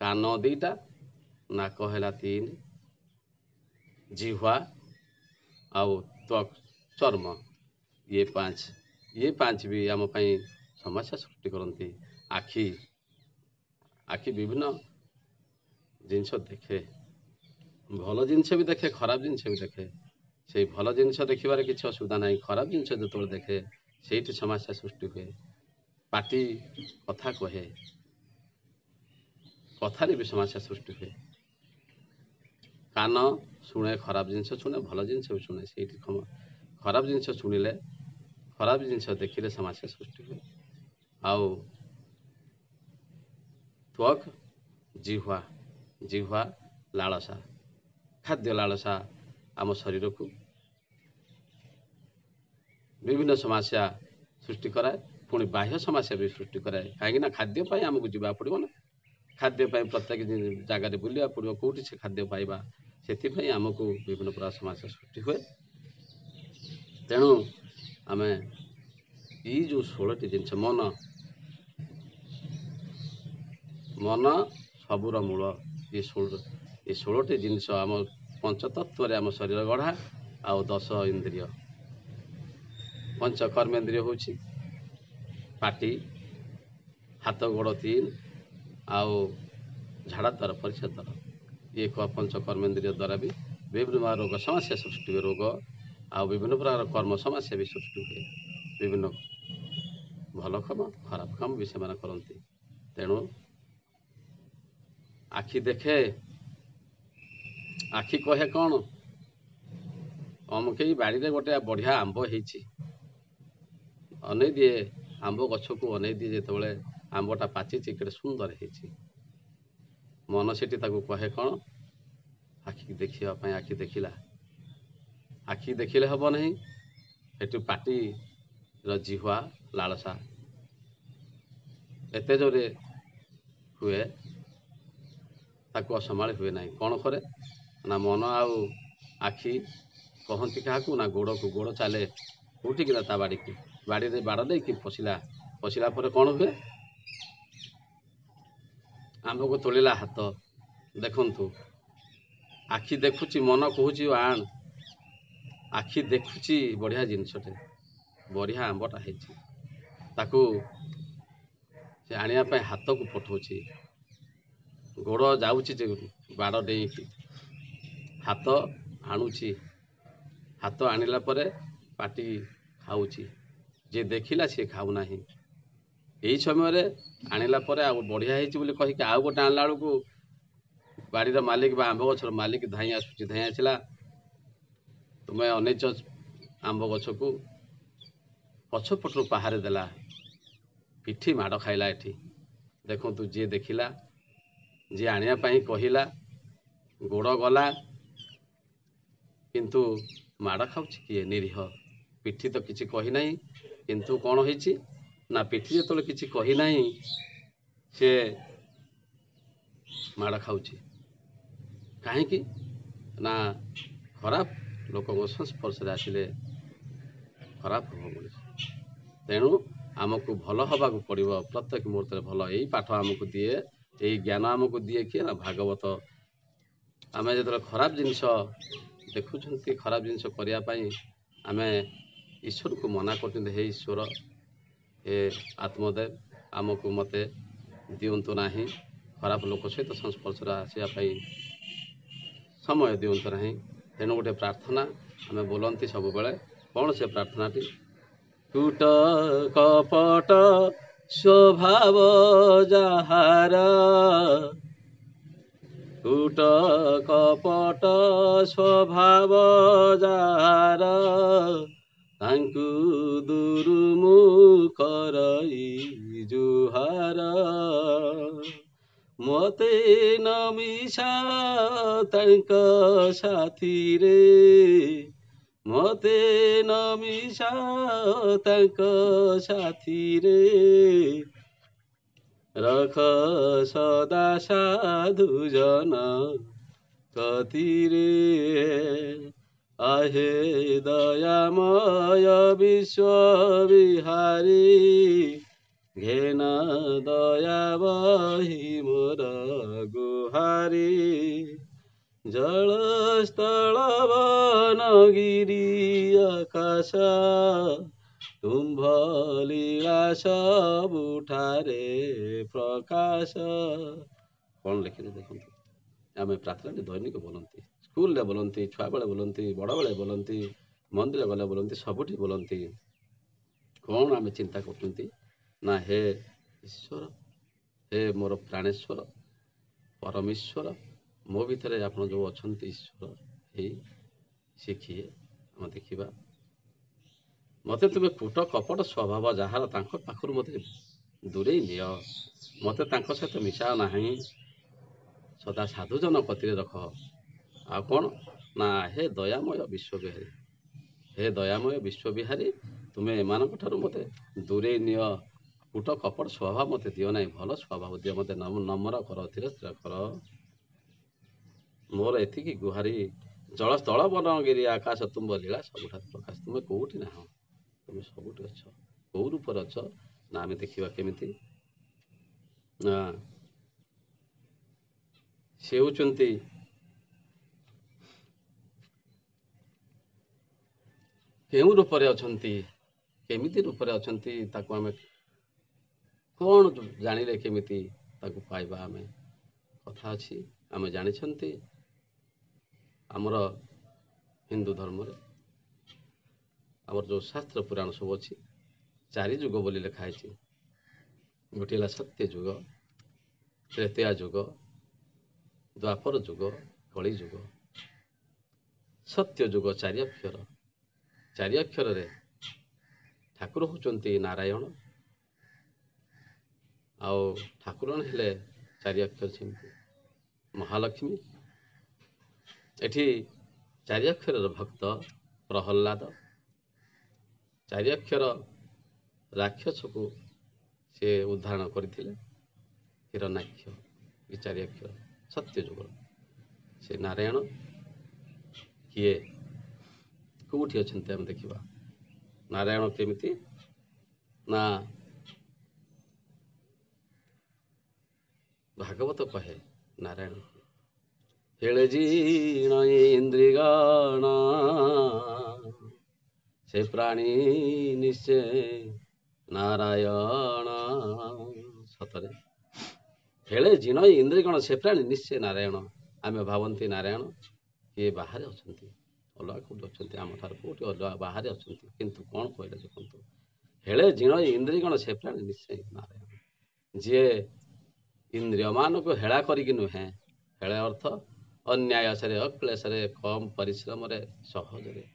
କାନ 2ଟା, ନାକ ହେଲା 3, ଜିହ୍ୱା ଆଉ ତ୍ୱକ୍ ଚର୍ମ ଇଏ 5। ଇଏ 5 ବି ଆମ ପାଇଁ ସମସ୍ୟା ସୃଷ୍ଟି କରନ୍ତି। ଆଖି ବିଭିନ୍ନ ଜିନିଷ ଦେଖେ, ଭଲ ଜିନିଷ ବି ଦେଖେ, ଖରାପ ଜିନିଷ ବି ଦେଖେ। ସେଇ ଭଲ ଜିନିଷ ଦେଖିବାରେ କିଛି ଅସୁବିଧା ନାହିଁ, ଖରାପ ଜିନିଷ ଯେତେବେଳେ ଦେଖେ ସେଇଠି ସମସ୍ୟା ସୃଷ୍ଟି ହୁଏ। ପାଟି କଥା କହେ, କଥାରେ ବି ସମସ୍ୟା ସୃଷ୍ଟି ହୁଏ। କାନ ଶୁଣେ, ଖରାପ ଜିନିଷ ଶୁଣେ, ଭଲ ଜିନିଷ ବି ଶୁଣେ। ସେଇଠି ଖରାପ ଜିନିଷ ଶୁଣିଲେ, ଖରାପ ଜିନିଷ ଦେଖିଲେ ସମସ୍ୟା ସୃଷ୍ଟି ହୁଏ। ଆଉ ତ୍ୱକ୍, ଜିହ୍ୱା ଲାଳସା, ଖାଦ୍ୟ ଲାଳସା ଆମ ଶରୀରକୁ ବିଭିନ୍ନ ସମସ୍ୟା ସୃଷ୍ଟି କରାଏ, ପୁଣି ବାହ୍ୟ ସମସ୍ୟା ବି ସୃଷ୍ଟି କରାଏ। କାହିଁକିନା ଖାଦ୍ୟ ପାଇଁ ଆମକୁ ଯିବାକୁ ପଡ଼ିବ ନା, ଖାଦ୍ୟ ପାଇଁ ପ୍ରତ୍ୟେକ ଜାଗାରେ ବୁଲିବାକୁ ପଡ଼ିବ, କେଉଁଠି ସେ ଖାଦ୍ୟ ପାଇବା, ସେଥିପାଇଁ ଆମକୁ ବିଭିନ୍ନ ପ୍ରକାର ସମସ୍ୟା ସୃଷ୍ଟି ହୁଏ। ତେଣୁ ଆମେ ଏଇ ଯେଉଁ 16ଟି ଜିନିଷ, ମନ ସବୁର ମୂଳ। ଏ 16ଟି ଜିନିଷ ଆମ ପଞ୍ଚତତ୍ଵରେ ଆମ ଶରୀର ଗଢ଼ା, ଆଉ 10 ଇନ୍ଦ୍ରିୟ। ପଞ୍ଚ କର୍ମେନ୍ଦ୍ରିୟ ହେଉଛି ପାଟି, ହାତ ଗୋଡ଼ 3, ଆଉ ଝାଡ଼ା ଦ୍ୱାର, ପରିସ୍ରା ଦ୍ୱାର। ଇଏ ପଞ୍ଚ କର୍ମେନ୍ଦ୍ରିୟ ଦ୍ୱାରା ବି ବିଭିନ୍ନ ପ୍ରକାର ରୋଗ ସମସ୍ୟା ସୃଷ୍ଟି ହୁଏ। ରୋଗ ଆଉ ବିଭିନ୍ନ ପ୍ରକାର କର୍ମ ସମସ୍ୟା ବି ସୃଷ୍ଟି ହୁଏ। ବିଭିନ୍ନ ଭଲ କାମ, ଖରାପ କାମ ବି ସେମାନେ କରନ୍ତି। ତେଣୁ ଆଖି ଦେଖେ, ଆଖି କହେ କ'ଣ? ଅମକେଇ ବାଡ଼ିରେ ଗୋଟେ ବଢ଼ିଆ ଆମ୍ବ ହେଇଛି, ଅନେଇ ଦିଏ ଆମ୍ବ ଗଛକୁ, ଅନେଇ ଦିଏ ଯେତେବେଳେ ଆମ୍ବଟା ପାଚିଛି, କେତେ ସୁନ୍ଦର ହେଇଛି। ମନ ସେଠି ତାକୁ କହେ କ'ଣ? ଆଖି ଦେଖିବା ପାଇଁ ଆଖି ଦେଖିଲା। ଆଖି ଦେଖିଲେ ହେବ ନାହିଁ, ସେଠୁ ପାଟିର ଜିହ୍ୱା ଲାଳସା ଏତେ ଜୋରେ ହୁଏ, ତାକୁ ଅସମ୍ଭାଳି ହୁଏ ନାହିଁ। କ'ଣ କରେ ନା, ମନ ଆଉ ଆଖି କହନ୍ତି କାହାକୁ ନା, ଗୋଡ଼କୁ। ଗୋଡ଼ ଚାଲେ ଉଠିକିନା ତା ବାଡ଼ିରେ ବାଡ଼ ଦେଇକି ପଶିଲା ପରେ କ'ଣ ହୁଏ? ଆମ୍ବକୁ ତୋଳିଲା ହାତ। ଦେଖନ୍ତୁ, ଆଖି ଦେଖୁଛି, ମନ କହୁଛି ଆଣ। ଆଖି ଦେଖୁଛି ବଢ଼ିଆ ଜିନିଷଟେ, ବଢ଼ିଆ ଆମ୍ବଟା ହେଇଛି, ତାକୁ ସେ ଆଣିବା ପାଇଁ ହାତକୁ ପଠଉଛି। ଗୋଡ଼ ଯାଉଛି ଯେ ବାଡ଼ ଡେଇଁକି, ହାତ ଆଣୁଛି। ହାତ ଆଣିଲା ପରେ ପାଟି ଖାଉଛି। ଯିଏ ଦେଖିଲା ସିଏ ଖାଉନାହିଁ, ଏଇ ସମୟରେ ଆଣିଲା ପରେ ଆଉ ବଢ଼ିଆ ହେଇଛି ବୋଲି କହିକି ଆଉ ଗୋଟେ ଆଣିଲା ବେଳକୁ ବାଡ଼ିର ମାଲିକ ବା ଆମ୍ବ ଗଛର ମାଲିକ ଧାଇଁ ଆସିଲା, ତୁମେ ଅନେଇଛ ଆମ୍ବ ଗଛକୁ, ପଛପଟରୁ ପାହାରେ ଦେଲା, ପିଠି ମାଡ଼ ଖାଇଲା। ଏଠି ଦେଖନ୍ତୁ, ଯିଏ ଦେଖିଲା, ଯିଏ ଆଣିବା ପାଇଁ କହିଲା, ଗୋଡ଼ ଗଲା, କିନ୍ତୁ ମାଡ଼ ଖାଉଛି କିଏ? ନିରୀହ। ପିଠି ତ କିଛି କହିନାହିଁ, କିନ୍ତୁ କ'ଣ ହେଇଛି ନା ପିଠି ଯେତେବେଳେ କିଛି କହିନାହିଁ, ସେ ମାଡ଼ ଖାଉଛି। କାହିଁକି ନା ଖରାପ ଲୋକଙ୍କ ସଂସ୍ପର୍ଶରେ ଆସିଲେ ଖରାପ ହେବ ମଣିଷ। ତେଣୁ ଆମକୁ ଭଲ ହେବାକୁ ପଡ଼ିବ, ପ୍ରତ୍ୟେକ ମୁହୂର୍ତ୍ତରେ ଭଲ। ଏଇ ପାଠ ଆମକୁ ଦିଏ, ଏଇ ଜ୍ଞାନ ଆମକୁ ଦିଏ କିଏ? ନା ଭାଗବତ। ଆମେ ଯେତେବେଳେ ଖରାପ ଜିନିଷ ଦେଖୁଛନ୍ତି, ଖରାପ ଜିନିଷ କରିବା ପାଇଁ ଆମେ ଈଶ୍ୱରକୁ ମନା କରୁଛନ୍ତି, ହେ ଈଶ୍ୱର, ହେ ଆତ୍ମଦେବ, ମୋତେ ଦିଅନ୍ତୁ ନାହିଁ, ଖରାପ ଲୋକ ସହିତ ସଂସ୍ପର୍ଶରେ ଆସିବା ପାଇଁ ସମୟ ଦିଅନ୍ତୁ ନାହିଁ। ତେଣୁ ଗୋଟେ ପ୍ରାର୍ଥନା ଆମେ ବୋଲନ୍ତି ସବୁବେଳେ। କ'ଣ ସେ ପ୍ରାର୍ଥନାଟି? କୂଟ କପଟ ସ୍ୱଭାବ ଯାହାର, କୂଟ କପଟ ସ୍ୱଭାବ ଯାହାର, ତାଙ୍କୁ ଦୂରୁ ମୁଁ କରଇ ଜୁହାର। ମୋତେ ନ ମିଶା ତାଙ୍କ ସାଥିରେ, ମୋତେ ନ ମିଶା ତାଙ୍କ ସାଥିରେ, ରଖ ସଦା ସାଧୁ ଜନ କତିରେ। आहे दयामय विश्व विहारी, घेन दया बही मोर गुहारी। जल स्थल वन गिरी आकाश, तुम्भ लीला सबुठारे प्रकाश। କ'ଣ ଲେଖିଲେ ଦେଖନ୍ତୁ। ଆମେ ପ୍ରାର୍ଥନାଟି ଦୈନିକ ବୋଲନ୍ତି, ସ୍କୁଲରେ ବୋଲନ୍ତି, ଛୁଆବେଳେ ବୋଲନ୍ତି, ବଡ଼ବେଳେ ବୋଲନ୍ତି, ମନ୍ଦିର ଗଲେ ବୋଲନ୍ତି, ସବୁଠି ବୋଲନ୍ତି। କ'ଣ ଆମେ ଚିନ୍ତା କରୁଛନ୍ତି ନା ହେ ଈଶ୍ୱର, ହେ ମୋର ପ୍ରାଣେଶ୍ୱର, ପରମେଶ୍ୱର, ମୋ ଭିତରେ ଆପଣ ଯେଉଁ ଅଛନ୍ତି ଈଶ୍ୱର, ହେଇ ସେ କିଏ? ଆମେ ଦେଖିବା। ମୋତେ ତୁମେ କୂଟ କପଟ ସ୍ୱଭାବ ଯାହାର, ତାଙ୍କ ପାଖରୁ ମୋତେ ଦୂରେଇ ନିଅ, ମୋତେ ତାଙ୍କ ସହିତ ମିଶାଅ ନାହିଁ, ସଦା ସାଧୁଜନ କତିରେ ରଖ। ଆଉ କ'ଣ ନା ହେ ଦୟାମୟ ବିଶ୍ୱବିହାରୀ, ହେ ଦୟାମୟ ବିଶ୍ୱବିହାରୀ, ତୁମେ ଏମାନଙ୍କ ଠାରୁ ମୋତେ ଦୂରେଇ ନିଅ। କୂଟ କପଟ ସ୍ୱଭାବ ମୋତେ ଦିଅ ନାହିଁ, ଭଲ ସ୍ୱଭାବ ଦିଅ, ମୋତେ ନମ୍ର କର, ଧୀର ସ୍ଥିର କର। ମୋର ଏତିକି ଗୁହାରି। ଜଳ ସ୍ଥଳ ବନଗିରି ଆକାଶ, ତୁମ୍ଭ ଲୀଳା ସବୁଠାରେ ପ୍ରକାଶ। ତୁମେ କେଉଁଠି ନାହ, ତୁମେ ସବୁଠି ଅଛ। କେଉଁ ରୂପରେ ଅଛ ନା ଆମେ ଦେଖିବା କେମିତି ନା ସେ ହେଉଛନ୍ତି କେଉଁ ରୂପରେ ଅଛନ୍ତି, କେମିତି ରୂପରେ ଅଛନ୍ତି, ତାକୁ ଆମେ କ'ଣ ଜାଣିଲେ କେମିତି ତାକୁ ପାଇବା? ଆମେ କଥା ଅଛି, ଆମେ ଜାଣିଛନ୍ତି ଆମର ହିନ୍ଦୁ ଧର୍ମରେ, ଆମର ଯେଉଁ ଶାସ୍ତ୍ର ପୁରାଣ ସବୁ ଅଛି, 4 ଯୁଗ ବୋଲି ଲେଖା ହେଇଛି। ଗୋଟିଏ ହେଲା ସତ୍ୟ ଯୁଗ, ତ୍ରେତୟା ଯୁଗ, ଦ୍ୱାପର ଯୁଗ, କଳି ଯୁଗ। ସତ୍ୟ ଯୁଗ 4 ଅକ୍ଷର, 4 ଅକ୍ଷରରେ ଠାକୁର ହେଉଛନ୍ତି ନାରାୟଣ, ଆଉ ଠାକୁରାଣୀ ହେଲେ 4 ଅକ୍ଷର ସେମିତି ମହାଲକ୍ଷ୍ମୀ। ଏଠି 4 ଅକ୍ଷରର ଭକ୍ତ ପ୍ରହଲ୍ଲାଦ, 4 ଅକ୍ଷର ରାକ୍ଷସକୁ ସେ ଉଦ୍ଧାରଣ କରିଥିଲେ, ହିରଣ୍ୟାକ୍ଷ। ଏ 4 ଅକ୍ଷର ସତ୍ୟ ଯୁଗ। ସେ ନାରାୟଣ କିଏ, କେଉଁଠି ଅଛନ୍ତି ଆମେ ଦେଖିବା। ନାରାୟଣ କେମିତି ନା ଭାଗବତ କହେ ନାରାୟଣ ହେଳେ ଜିଣ ଇନ୍ଦ୍ରିଗଣ, ସେ ପ୍ରାଣୀ ନିଶ୍ଚେ ନାରାୟଣ। ସତରେ ହେଳେ ଜିଣ ଇନ୍ଦ୍ରିଗଣ, ସେ ପ୍ରାଣୀ ନିଶ୍ଚୟ ନାରାୟଣ। ଆମେ ଭାବନ୍ତି ନାରାୟଣ କିଏ ବାହାରେ ଅଛନ୍ତି, ଅଲଗା କେଉଁଠି ଅଛନ୍ତି, ଆମଠାରୁ କେଉଁଠି ଅଲଗା ବାହାରେ ଅଛନ୍ତି। କିନ୍ତୁ କ'ଣ କହିଲେ ଦେଖନ୍ତୁ, ହେଳେ ଜିଣ ଇନ୍ଦ୍ରିୟଗଣ ସେ ପ୍ରାଣୀ ନିଶ୍ଚୟ ନାରାୟଣ। ଯିଏ ଇନ୍ଦ୍ରିୟମାନଙ୍କୁ ହେଳା କରିକି ନୁହେଁ, ହେଳେ ଅର୍ଥ ଅନ୍ୟାୟସରେ ଅକ୍ଲେଶରେ କମ୍ ପରିଶ୍ରମରେ ସହଜରେ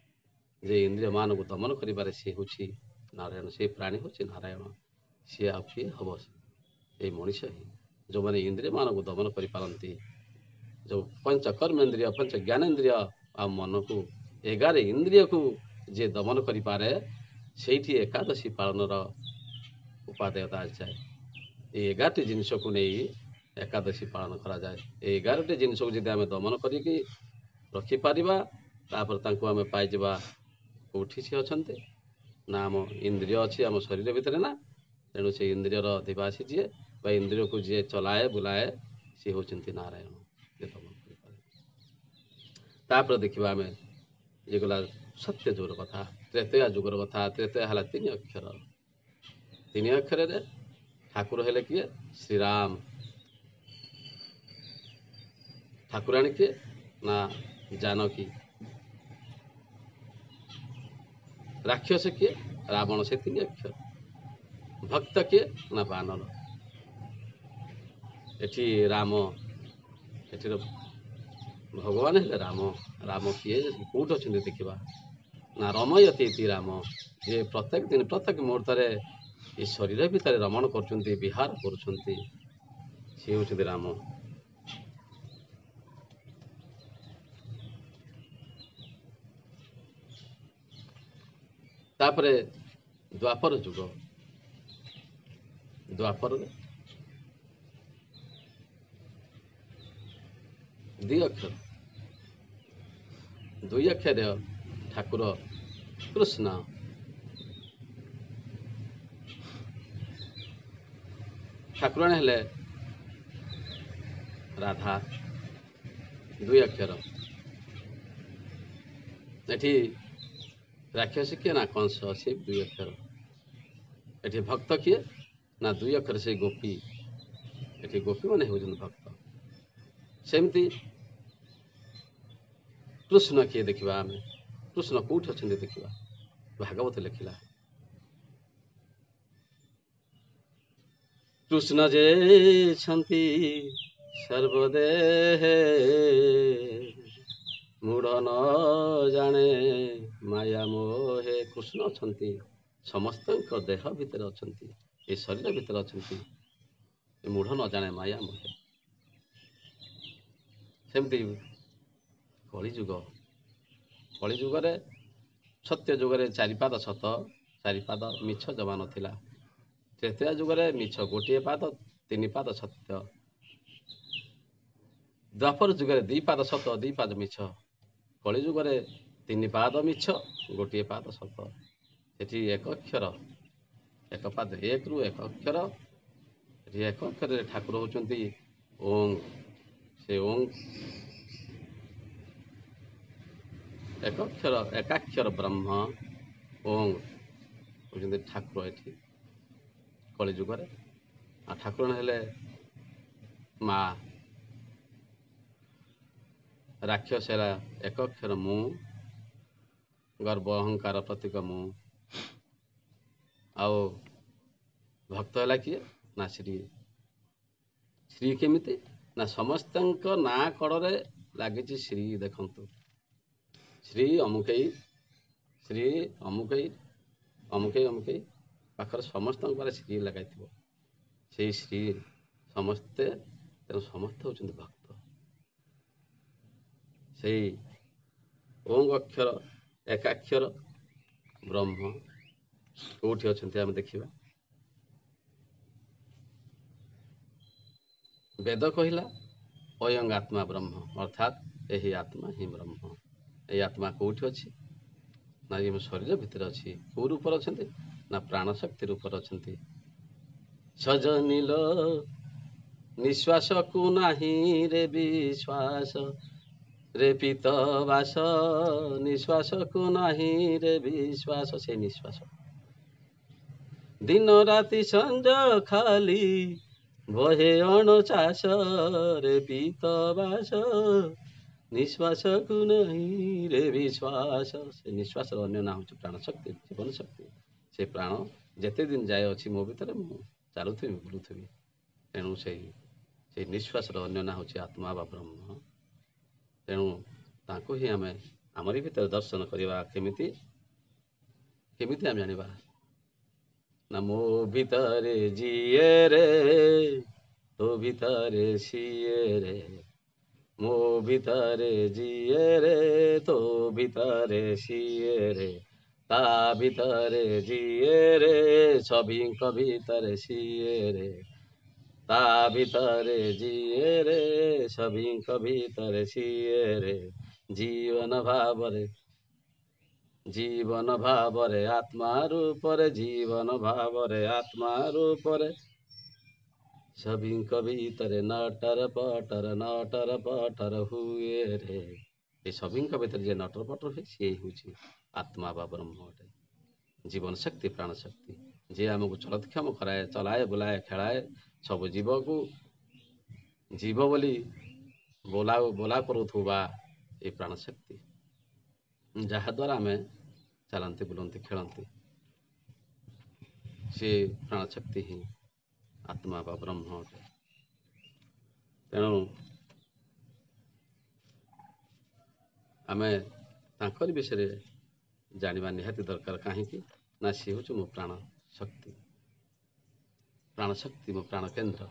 ଯେ ଇନ୍ଦ୍ରିୟମାନଙ୍କୁ ଦମନ କରିବାରେ ସିଏ ହେଉଛି ନାରାୟଣ, ସେ ପ୍ରାଣୀ ହେଉଛି ନାରାୟଣ। ସିଏ ଆଉ କିଏ ହେବ? ଏଇ ମଣିଷ ହିଁ, ଯେଉଁମାନେ ଇନ୍ଦ୍ରିୟମାନଙ୍କୁ ଦମନ କରିପାରନ୍ତି, ଯେଉଁ ପଞ୍ଚ କର୍ମେନ୍ଦ୍ରିୟ ପଞ୍ଚ ଜ୍ଞାନେନ୍ଦ୍ରିୟ ଆଉ ମନକୁ 11 ଇନ୍ଦ୍ରିୟକୁ ଯିଏ ଦମନ କରିପାରେ, ସେଇଠି ଏକାଦଶୀ ପାଳନର ଉପାଦେୟତା ଆସିଯାଏ। এই 11ଟି ଜିନିଷକୁ ନେଇ ଏକାଦଶୀ ପାଳନ କରାଯାଏ। এই 11ଟି ଜିନିଷକୁ ଯଦି ଆମେ ଦମନ କରିକି ରଖିପାରିବା, ତାପରେ ତାଙ୍କୁ ଆମେ ପାଇଯିବା। କେଉଁଠି ସେ ଅଛନ୍ତି ନା ଆମ ଇନ୍ଦ୍ରିୟ ଅଛି ଆମ ଶରୀର ଭିତରେ ନା, ତେଣୁ ସେ ଇନ୍ଦ୍ରିୟର ଅଧିବାସୀ ଯିଏ ବା ଇନ୍ଦ୍ରିୟକୁ ଯିଏ ଚଲାଏ ବୁଲାଏ ସିଏ ହେଉଛନ୍ତି ନାରାୟଣ, ଯିଏ ଦମନ କରିପାରେ। ତାପରେ ଦେଖିବା ଆମେ ଇଏ ଗଲା ସତ୍ୟ ଯୁଗର କଥା। ତ୍ରେତୟା ଯୁଗର କଥା। ତ୍ରେତୟା ହେଲା 3 ଅକ୍ଷର। 3 ଅକ୍ଷରରେ ଠାକୁର ହେଲେ କିଏ? ଶ୍ରୀରାମ। ଠାକୁରାଣୀ କିଏ? ନା ଜାନକୀ। ରାକ୍ଷସ କିଏ? ରାବଣ। ସେ 3 ଅକ୍ଷର। ଭକ୍ତ କିଏ? ନା ବାନର। ଏଠି ରାମ, ଏଠିର ଭଗବାନ ହେଲେ ରାମ। ରାମ କିଏ? କେଉଁଠି ଅଛନ୍ତି ଦେଖିବା ନା ରମୟତି ଇତି ରାମ। ଯିଏ ପ୍ରତ୍ୟେକ ଦିନ ପ୍ରତ୍ୟେକ ମୁହୂର୍ତ୍ତରେ ଏ ଶରୀର ଭିତରେ ରମଣ କରୁଛନ୍ତି, ବିହାର କରୁଛନ୍ତି, ସିଏ ହେଉଛନ୍ତି ରାମ। ତାପରେ ଦ୍ୱାପର ଯୁଗ। ଦ୍ୱାପରରେ 2 ଅକ୍ଷର। 2 ଅକ୍ଷର ଠାକୁର କୃଷ୍ଣ। ଠାକୁରାଣୀ ହେଲେ ରାଧା। 2 ଅକ୍ଷର। ଏଠି ରାକ୍ଷସ କିଏ? ନା କଂସ। ସେ 2 ଅକ୍ଷର। ଏଠି ଭକ୍ତ କିଏ? ନା 2 ଅକ୍ଷର ସେ ଗୋପୀ। ଏଠି ଗୋପୀ ମାନେ ହେଉଛନ୍ତି ଭକ୍ତ। ସେମିତି କୃଷ୍ଣ କିଏ ଦେଖିବା ଆମେ? କୃଷ୍ଣ କେଉଁଠି ଅଛନ୍ତି ଦେଖିବା? ଭାଗବତ ଲେଖିଲା କୃଷ୍ଣ ଯେ ଛନ୍ତି ସର୍ବଦେହେ, ମୂଢ଼ ନ ଜାଣେ ମାୟା ମୋହେ। କୃଷ୍ଣ ଅଛନ୍ତି ସମସ୍ତଙ୍କ ଦେହ ଭିତରେ ଅଛନ୍ତି, ଏ ଶରୀର ଭିତରେ ଅଛନ୍ତି, ଏ ମୂଢ଼ ନ ଜାଣେ ମାୟା ମୋହେ। ସେମିତି କଳିଯୁଗ। କଳିଯୁଗରେ ସତ୍ୟ ଯୁଗରେ 4 ପାଦ ସତ, 4 ପାଦ ମିଛ ଜମା ନଥିଲା। ତ୍ରେତୟା ଯୁଗରେ ମିଛ 1 ପାଦ, 3 ପାଦ ସତ୍ୟ। ଦ୍ୱାପର ଯୁଗରେ 2 ପାଦ ସତ, 2 ପାଦ ମିଛ। କଳିଯୁଗରେ 3 ପାଦ ମିଛ, 1 ପାଦ ସତ। ସେଠି 1 ଅକ୍ଷର, 1 ପାଦ, 1ରୁ 1 ଅକ୍ଷର। ଏଠି 1 ଅକ୍ଷରରେ ଠାକୁର ହେଉଛନ୍ତି ଓଂ। ସେ ଓଂ 1 ଅକ୍ଷର, ଏକାକ୍ଷର ବ୍ରହ୍ମ ଓଂ ହେଉଛନ୍ତି ଠାକୁର ଏଠି କଳିଯୁଗରେ। ଆଉ ଠାକୁରାଣୀ ହେଲେ ମା। ରାକ୍ଷସ ହେଲା 1 ଅକ୍ଷର ମୁଁ, ଗର୍ବ ଅହଙ୍କାର ପ୍ରତୀକ ମୁଁ। ଆଉ ଭକ୍ତ ହେଲା କିଏ? ନା ଶ୍ରୀ। ଶ୍ରୀ କେମିତି? ନା ସମସ୍ତଙ୍କ ନାଁ କଡ଼ରେ ଲାଗିଛି ଶ୍ରୀ। ଦେଖନ୍ତୁ ଶ୍ରୀ ଅମୁକେଇ, ଶ୍ରୀ ଅମୁକେଇ, ଅମୁକେଇ ଅମୁକେଇ ପାଖରେ ସମସ୍ତଙ୍କ ପାଖରେ ଶ୍ରୀ ଲଗାଇଥିବ। ସେଇ ଶ୍ରୀ ସମସ୍ତେ, ତେଣୁ ସମସ୍ତେ ହେଉଛନ୍ତି ଭକ୍ତ। ସେଇ ଓଂ ଅକ୍ଷର, ଏକାକ୍ଷର ବ୍ରହ୍ମ କେଉଁଠି ଅଛନ୍ତି ଆମେ ଦେଖିବା। ବେଦ କହିଲା ଅୟଂ ଆତ୍ମା ବ୍ରହ୍ମ, ଅର୍ଥାତ୍ ଏହି ଆତ୍ମା ହିଁ ବ୍ରହ୍ମ। ଏହି ଆତ୍ମା କେଉଁଠି ଅଛି? ନା ଆମ ଶରୀର ଭିତରେ ଅଛି। କେଉଁ ରୂପରେ ଅଛନ୍ତି? ନା ପ୍ରାଣଶକ୍ତି ରୂପରେ ଅଛନ୍ତି। ସଜନିଲ ନିଶ୍ୱାସକୁ ନାହିଁ ରେ ବିଶ୍ୱାସ, ରେ ପିତ ବାସ ନିଶ୍ୱାସକୁ ନାହିଁ ରେ ବିଶ୍ୱାସ। ସେ ନିଶ୍ୱାସ ଦିନ ରାତି ସଞ୍ଜ ଖାଲି ବହେ ଅଣଚାଷ, ରେ ପିତ ବାସ ନିଶ୍ୱାସକୁ ନାହିଁ ରେ ବିଶ୍ୱାସ। ସେ ନିଶ୍ୱାସର ଅନ୍ୟ ନାଁ ହେଉଛି ପ୍ରାଣଶକ୍ତି, ଜୀବନ ଶକ୍ତି। ସେ ପ୍ରାଣ ଯେତେ ଦିନ ଯାଏ ଅଛି ମୋ ଭିତରେ ମୁଁ ଚାଲୁଥିବି ବୁଲୁଥିବି। ତେଣୁ ସେଇ ନିଶ୍ୱାସର ଅନ୍ୟ ନାଁ ହେଉଛି ଆତ୍ମା ବା ବ୍ରହ୍ମ। ତେଣୁ ତାଙ୍କୁ ହିଁ ଆମେ ଆମରି ଭିତରେ ଦର୍ଶନ କରିବା। କେମିତି ଆମେ ଜାଣିବା ନା ମୋ ଭିତରେ ଯିଏ ରେ ତୋ ଭିତରେ ସିଏ ରେ, ମୋ ଭିତରେ ଯିଏ ରେ ତୋ ଭିତରେ ସିଏ ରେ, ତା ଭିତରେ ଯିଏ ରେ ସଭିଙ୍କ ଭିତରେ ସିଏ ରେ, ତା ଭିତରେ ଯିଏ ରେ ସଭିଙ୍କ ଭିତରେ ସିଏ ରେ, ଜୀବନ ଭାବରେ ଆତ୍ମା ରୂପରେ, ଜୀବନ ଭାବରେ ଆତ୍ମା ରୂପରେ, ସଭିଙ୍କ ଭିତରେ ନଟର ପଟର ହୁଏ ରେ। ଏ ସଭିଙ୍କ ଭିତରେ ଯିଏ ନଟର ପଟର ହୁଏ ସିଏ ହେଉଛି ଆତ୍ମା ବା ବ୍ରହ୍ମ ଅଟେ। ଜୀବନ ଶକ୍ତି, ପ୍ରାଣ ଶକ୍ତି, ଯିଏ ଆମକୁ ଚଳତକ୍ଷମ କରାଏ, ଚଲାଏ, ବୁଲାଏ, ଖେଳାଏ, ସବୁ ଜୀବକୁ ଜୀବ ବୋଲି ବୋଲା କରୁଥିବା ଏ ପ୍ରାଣ ଶକ୍ତି, ଯାହାଦ୍ୱାରା ଆମେ ଚାଲନ୍ତି, ବୁଲନ୍ତି, ଖେଳନ୍ତି, ସେ ପ୍ରାଣ ଶକ୍ତି ହିଁ ଆତ୍ମା ବା ବ୍ରହ୍ମ ଅଟେ। ତେଣୁ ଆମେ ତାଙ୍କରି ବିଷୟରେ ଜାଣିବା ନିହାତି ଦରକାର। କାହିଁକି ନା ସିଏ ହେଉଛି ମୋ ପ୍ରାଣ ଶକ୍ତି, ମୋ ପ୍ରାଣ କେନ୍ଦ୍ର।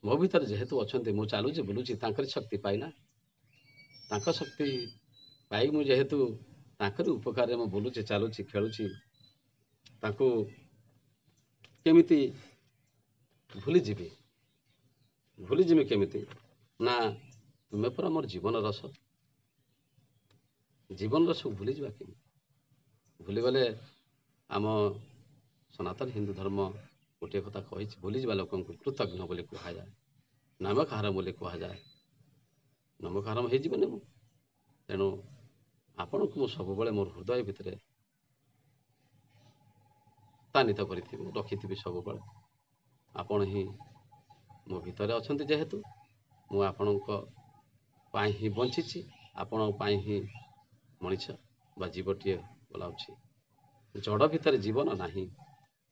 ମୋ ଭିତରେ ଯେହେତୁ ଅଛନ୍ତି, ମୁଁ ଚାଲୁଛି, ବୁଲୁଛି ତାଙ୍କରି ଶକ୍ତି ପାଇନା। ତାଙ୍କ ଶକ୍ତି ପାଇ ମୁଁ ଯେହେତୁ ତାଙ୍କରି ଉପକାରରେ ମୁଁ ବୁଲୁଛି, ଚାଲୁଛି, ଖେଳୁଛି, ତାଙ୍କୁ କେମିତି ଭୁଲିଯିବି କେମିତି? ନା ତୁମେ ପରା ମୋର ଜୀବନ ରସକୁ ଭୁଲିଯିବା କେମିତି? ଭୁଲିଗଲେ ଆମ ସନାତନ ହିନ୍ଦୁ ଧର୍ମ ଗୋଟିଏ କଥା କହିଛି, ଭୁଲିଯିବା ଲୋକଙ୍କୁ କୃତଜ୍ଞ ବୋଲି କୁହାଯାଏ, ନାମକହାର ବୋଲି କୁହାଯାଏ। ନାମକହାର ହେଇଯିବନି ମୁଁ। ତେଣୁ ଆପଣଙ୍କୁ ମୁଁ ସବୁବେଳେ ମୋର ହୃଦୟ ଭିତରେ ସ୍ଥାନିତ କରିଥିବି, ରଖିଥିବି ସବୁବେଳେ। ଆପଣ ହିଁ ମୋ ଭିତରେ ଅଛନ୍ତି, ଯେହେତୁ ମୁଁ ଆପଣଙ୍କ ପାଇଁ ହିଁ ବଞ୍ଚିଛି, ଆପଣଙ୍କ ପାଇଁ ହିଁ ମଣିଷ ବା ଜୀବଟିଏ ବୋଲାଉଛି। ଜଡ଼ ଭିତରେ ଜୀବନ ନାହିଁ,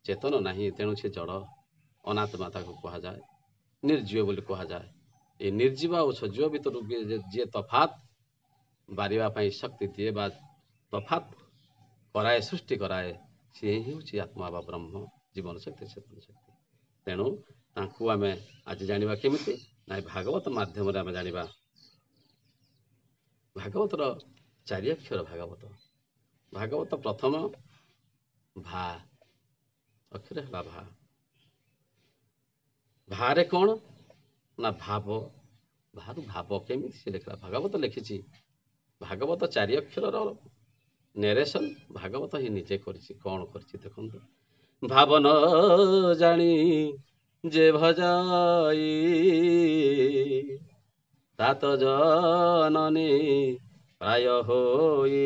ଚେତନ ନାହିଁ, ତେଣୁ ସେ ଜଡ଼, ଅନାତ୍ମା ତାକୁ କୁହାଯାଏ, ନିର୍ଜୀବ ବୋଲି କୁହାଯାଏ। ଏ ନିର୍ଜୀବ ଆଉ ସଜୀବ ଭିତରୁ ଯିଏ ତଫାତ୍ ବାରିବା ପାଇଁ ଶକ୍ତି ଦିଏ ବା ତଫାତ୍ କରାଏ, ସୃଷ୍ଟି କରାଏ, ସିଏ ହିଁ ହେଉଛି ଆତ୍ମା ବା ବ୍ରହ୍ମ, ଜୀବନ ଶକ୍ତି, ଚେତନ ଶକ୍ତି। ତେଣୁ ତାଙ୍କୁ ଆମେ ଆଜି ଜାଣିବା କେମିତି? ନା ଭାଗବତ ମାଧ୍ୟମରେ ଆମେ ଜାଣିବା। ଭାଗବତର 4 ଅକ୍ଷର ଭାଗବତ ପ୍ରଥମ ଭା ଅକ୍ଷର ହେଲା ଭା। ଭାରେ କ'ଣ ନା ଭାବ, ଭାରୁ ଭାବ। କେମିତି ସେ ଲେଖିଲା? ଭାଗବତ ଲେଖିଛି, ଭାଗବତ 4 ଅକ୍ଷରର ନେରେସନ୍ ଭାଗବତ ହିଁ ନିଜେ କରିଛି। କ'ଣ କରିଛି ଦେଖନ୍ତୁ। ଭାବନ ଜାଣି ଯେ ଭଜାଇ ତାତ ଜନନୀ ପ୍ରାୟ ହୋଇ,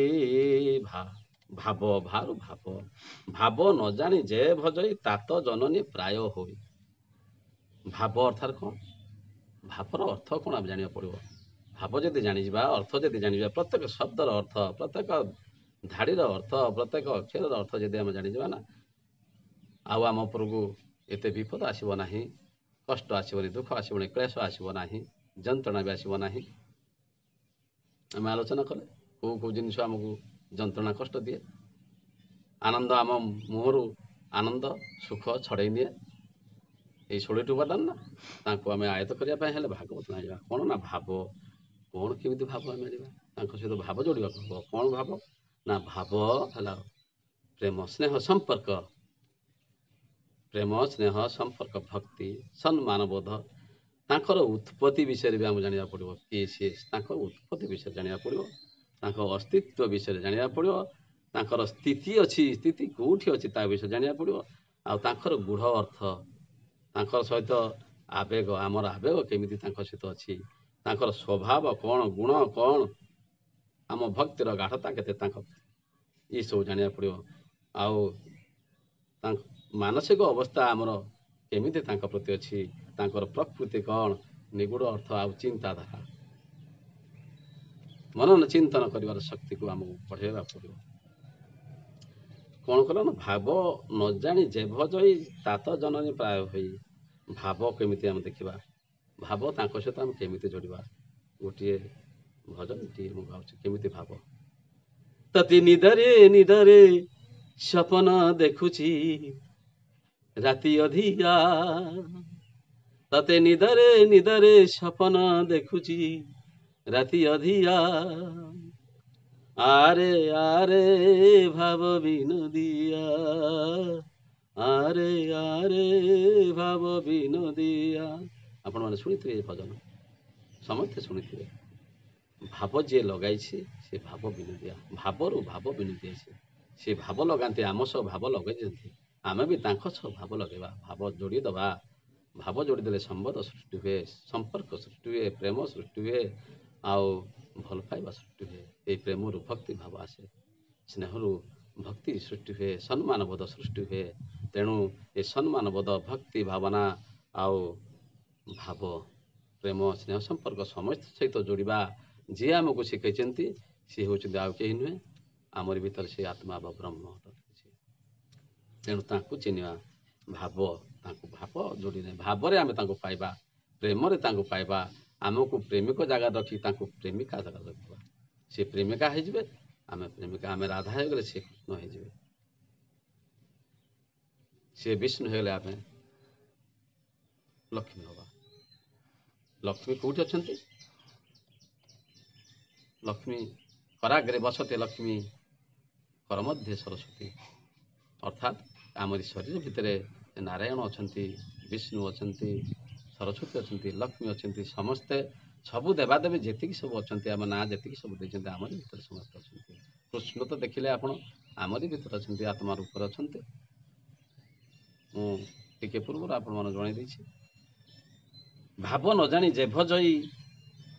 ଭାରୁ ଭାବ ନ ଜାଣି ଯେ ଭଜଇ ତାତ ଜନନୀ ପ୍ରାୟ ହୋଇ। ଭାବ ଅର୍ଥାତ୍ କ'ଣ? ଭାବର ଅର୍ଥ କ'ଣ ଆମେ ଜାଣିବାକୁ ପଡ଼ିବ। ଭାବ ଯଦି ଜାଣିଯିବା, ଅର୍ଥ ଯଦି ଜାଣିଯିବା, ପ୍ରତ୍ୟେକ ଶବ୍ଦର ଅର୍ଥ, ପ୍ରତ୍ୟେକ ଧାଡ଼ିର ଅର୍ଥ, ପ୍ରତ୍ୟେକ ଅକ୍ଷରର ଅର୍ଥ ଯଦି ଆମେ ଜାଣିଯିବା ନା, ଆଉ ଆମ ଉପରକୁ ଏତେ ବିପଦ ଆସିବ ନାହିଁ, କଷ୍ଟ ଆସିବନି, ଦୁଃଖ ଆସିବନି, କ୍ଲେଶ ଆସିବ ନାହିଁ, ଯନ୍ତ୍ରଣା ବି ଆସିବ ନାହିଁ। ଆମେ ଆଲୋଚନା କଲେ କେଉଁ ଜିନିଷ ଆମକୁ ଯନ୍ତ୍ରଣା କଷ୍ଟ ଦିଏ, ଆନନ୍ଦ ଆମ ମୁହଁରୁ ଆନନ୍ଦ ସୁଖ ଛଡ଼େଇ ନିଏ, ଏଇ 16ଟି ଉପାଦାନ ନା। ତାଙ୍କୁ ଆମେ ଆୟତ କରିବା ପାଇଁ ହେଲେ ଭାଗବତ ଜାଣିବା। କ'ଣ ନା ଭାବ, କ'ଣ କେମିତି ଭାବ ଆମେ ଜାଣିବା, ତାଙ୍କ ସହିତ ଭାବ ଯୋଡ଼ିବାକୁ ହେବ। କ'ଣ ଭାବ? ନା ଭାବ ହେଲା ପ୍ରେମ, ସ୍ନେହ, ସମ୍ପର୍କ, ଭକ୍ତି, ସମ୍ମାନ ବୋଧ। ତାଙ୍କର ଉତ୍ପତ୍ତି ବିଷୟରେ ବି ଆମକୁ ଜାଣିବାକୁ ପଡ଼ିବ। କିଏ ସିଏ? ତାଙ୍କ ଉତ୍ପତ୍ତି ବିଷୟରେ ଜାଣିବାକୁ ପଡ଼ିବ, ତାଙ୍କ ଅସ୍ତିତ୍ୱ ବିଷୟରେ ଜାଣିବାକୁ ପଡ଼ିବ, ତାଙ୍କର ସ୍ଥିତି କେଉଁଠି ଅଛି ତା ବିଷୟରେ ଜାଣିବାକୁ ପଡ଼ିବ, ଆଉ ତାଙ୍କର ଗୂଢ଼ ଅର୍ଥ, ତାଙ୍କର ସହିତ ଆବେଗ, ଆମର ଆବେଗ କେମିତି ତାଙ୍କ ସହିତ ଅଛି, ତାଙ୍କର ସ୍ୱଭାବ କ'ଣ, ଗୁଣ କ'ଣ, ଆମ ଭକ୍ତିର ଗାଢ଼ତା କେତେ, ତାଙ୍କ ଏସବୁ ଜାଣିବାକୁ ପଡ଼ିବ। ଆଉ ତାଙ୍କ ମାନସିକ ଅବସ୍ଥା ଆମର କେମିତି ତାଙ୍କ ପ୍ରତି ଅଛି, ତାଙ୍କର ପ୍ରକୃତି କ'ଣ, ନିଗୁଡ଼ ଅର୍ଥ, ଆଉ ଚିନ୍ତାଧାରା, ମନନ ଚିନ୍ତନ କରିବାର ଶକ୍ତିକୁ ଆମକୁ ବଢ଼ାଇବାକୁ ପଡ଼ିବ। କ'ଣ କଲା ନା ଭାବ ନ ଜାଣି ଯେଭ ଜୟୀ ତାତ ଜନନୀ ପ୍ରାୟ ହୋଇ। ଭାବ କେମିତି ଆମେ ଦେଖିବା, ଭାବ ତାଙ୍କ ସହିତ ଆମେ କେମିତି ଯୋଡ଼ିବା। ଗୋଟିଏ ଭଜନଟିଏ ମୁଁ ଗାଉଛି, କେମିତି ଭାବ। ତତି ନିଦରେ ନିଦରେ ସ୍ୱପ୍ନ ଦେଖୁଛି ରାତି ଅଧିଆ, ତତେ ନିଦରେ ନିଦରେ ସ୍ୱପ୍ନ ଦେଖୁଛି ରାତି ଅଧିଆ। ଆରେ ଆରେ ଭାବ ବିନୋଦିଆ, ଆରେ ଆରେ ଭାବ ବିନୋଦିଆ। ଆପଣମାନେ ଶୁଣିଥିବେ ଏ ଭଜନ, ସମସ୍ତେ ଶୁଣିଥିବେ। ଭାବ ଯିଏ ଲଗାଇଛି ସେ ଭାବ ବିନୋଦିଆ, ଭାବରୁ ଭାବ ବିନୋଦିଆ। ସେ ଭାବ ଲଗାନ୍ତି, ଆମ ସହ ଭାବ ଲଗାଇଛନ୍ତି, ଆମେ ବି ତାଙ୍କ ସହ ଭାବ ଲଗାଇବା, ଭାବ ଯୋଡ଼ିଦେବା। ଭାବ ଯୋଡ଼ିଦେଲେ ସମ୍ବନ୍ଧ ସୃଷ୍ଟି ହୁଏ, ସମ୍ପର୍କ ସୃଷ୍ଟି ହୁଏ, ପ୍ରେମ ସୃଷ୍ଟି ହୁଏ, ଆଉ ଭଲ ପାଇବା ସୃଷ୍ଟି ହୁଏ। ଏହି ପ୍ରେମରୁ ଭକ୍ତି ଭାବ ଆସେ, ସ୍ନେହରୁ ଭକ୍ତି ସୃଷ୍ଟି ହୁଏ, ସମ୍ମାନ ବୋଧ ସୃଷ୍ଟି ହୁଏ। ତେଣୁ ଏ ସମ୍ମାନ ବୋଧ, ଭକ୍ତି ଭାବନା ଆଉ ଭାବ, ପ୍ରେମ ସ୍ନେହ ସମ୍ପର୍କ ସମସ୍ତ ସହିତ ଯୋଡ଼ିବା ଯିଏ ଆମକୁ ଶିଖାଇଛନ୍ତି ସିଏ ହେଉଛନ୍ତି ଆଉ କେହି ନୁହେଁ, ଆମରି ଭିତରେ ସେ ଆତ୍ମା ବା ବ୍ରହ୍ମ ରହିଛି। ତେଣୁ ତାଙ୍କୁ ଚିହ୍ନିବା, ଭାବ ତାଙ୍କୁ ଭାବ ଯୋଡ଼ିଲେ ଭାବରେ ଆମେ ତାଙ୍କୁ ପାଇବା, ପ୍ରେମରେ ତାଙ୍କୁ ପାଇବା। ଆମକୁ ପ୍ରେମିକ ଜାଗା ରଖି ତାଙ୍କୁ ପ୍ରେମିକା ଜାଗା ରଖିବା। ସେ ପ୍ରେମିକା ହେଇଯିବେ, ଆମେ ପ୍ରେମିକା, ଆମେ ରାଧା ହେଇଗଲେ ସେ କୃଷ୍ଣ ହେଇଯିବେ, ସେ ବିଷ୍ଣୁ ହେଇଗଲେ ଆମେ ଲକ୍ଷ୍ମୀ ହବା। ଲକ୍ଷ୍ମୀ କୋଉଠି ଅଛନ୍ତି? ଲକ୍ଷ୍ମୀ କରାଗ୍ରେ ବସତେ ଲକ୍ଷ୍ମୀ କର ମଧ୍ୟେ ସରସ୍ୱତୀ। ଅର୍ଥାତ୍ ଆମରି ଶରୀର ଭିତରେ ନାରାୟଣ ଅଛନ୍ତି, ବିଷ୍ଣୁ ଅଛନ୍ତି, ସରସ୍ୱତୀ ଅଛନ୍ତି, ଲକ୍ଷ୍ମୀ ଅଛନ୍ତି। ସମସ୍ତେ ସବୁ ଦେବାଦେବୀ ଯେତିକି ସବୁ ଅଛନ୍ତି, ଆମ ନାଁ ଯେତିକି ସବୁ ଦେଇଛନ୍ତି ଆମରି ଭିତରେ ସମସ୍ତେ ଅଛନ୍ତି। କୃଷ୍ଣ ତ ଦେଖିଲେ ଆପଣ ଆମରି ଭିତରେ ଅଛନ୍ତି, ଆତ୍ମା ରୂପରେ ଅଛନ୍ତି। ମୁଁ ଟିକେ ପୂର୍ବରୁ ଆପଣମାନଙ୍କୁ ଜଣାଇ ଦେଇଛି। ଭାବ ନ ଜାଣି ଯେଭ ଜୟୀ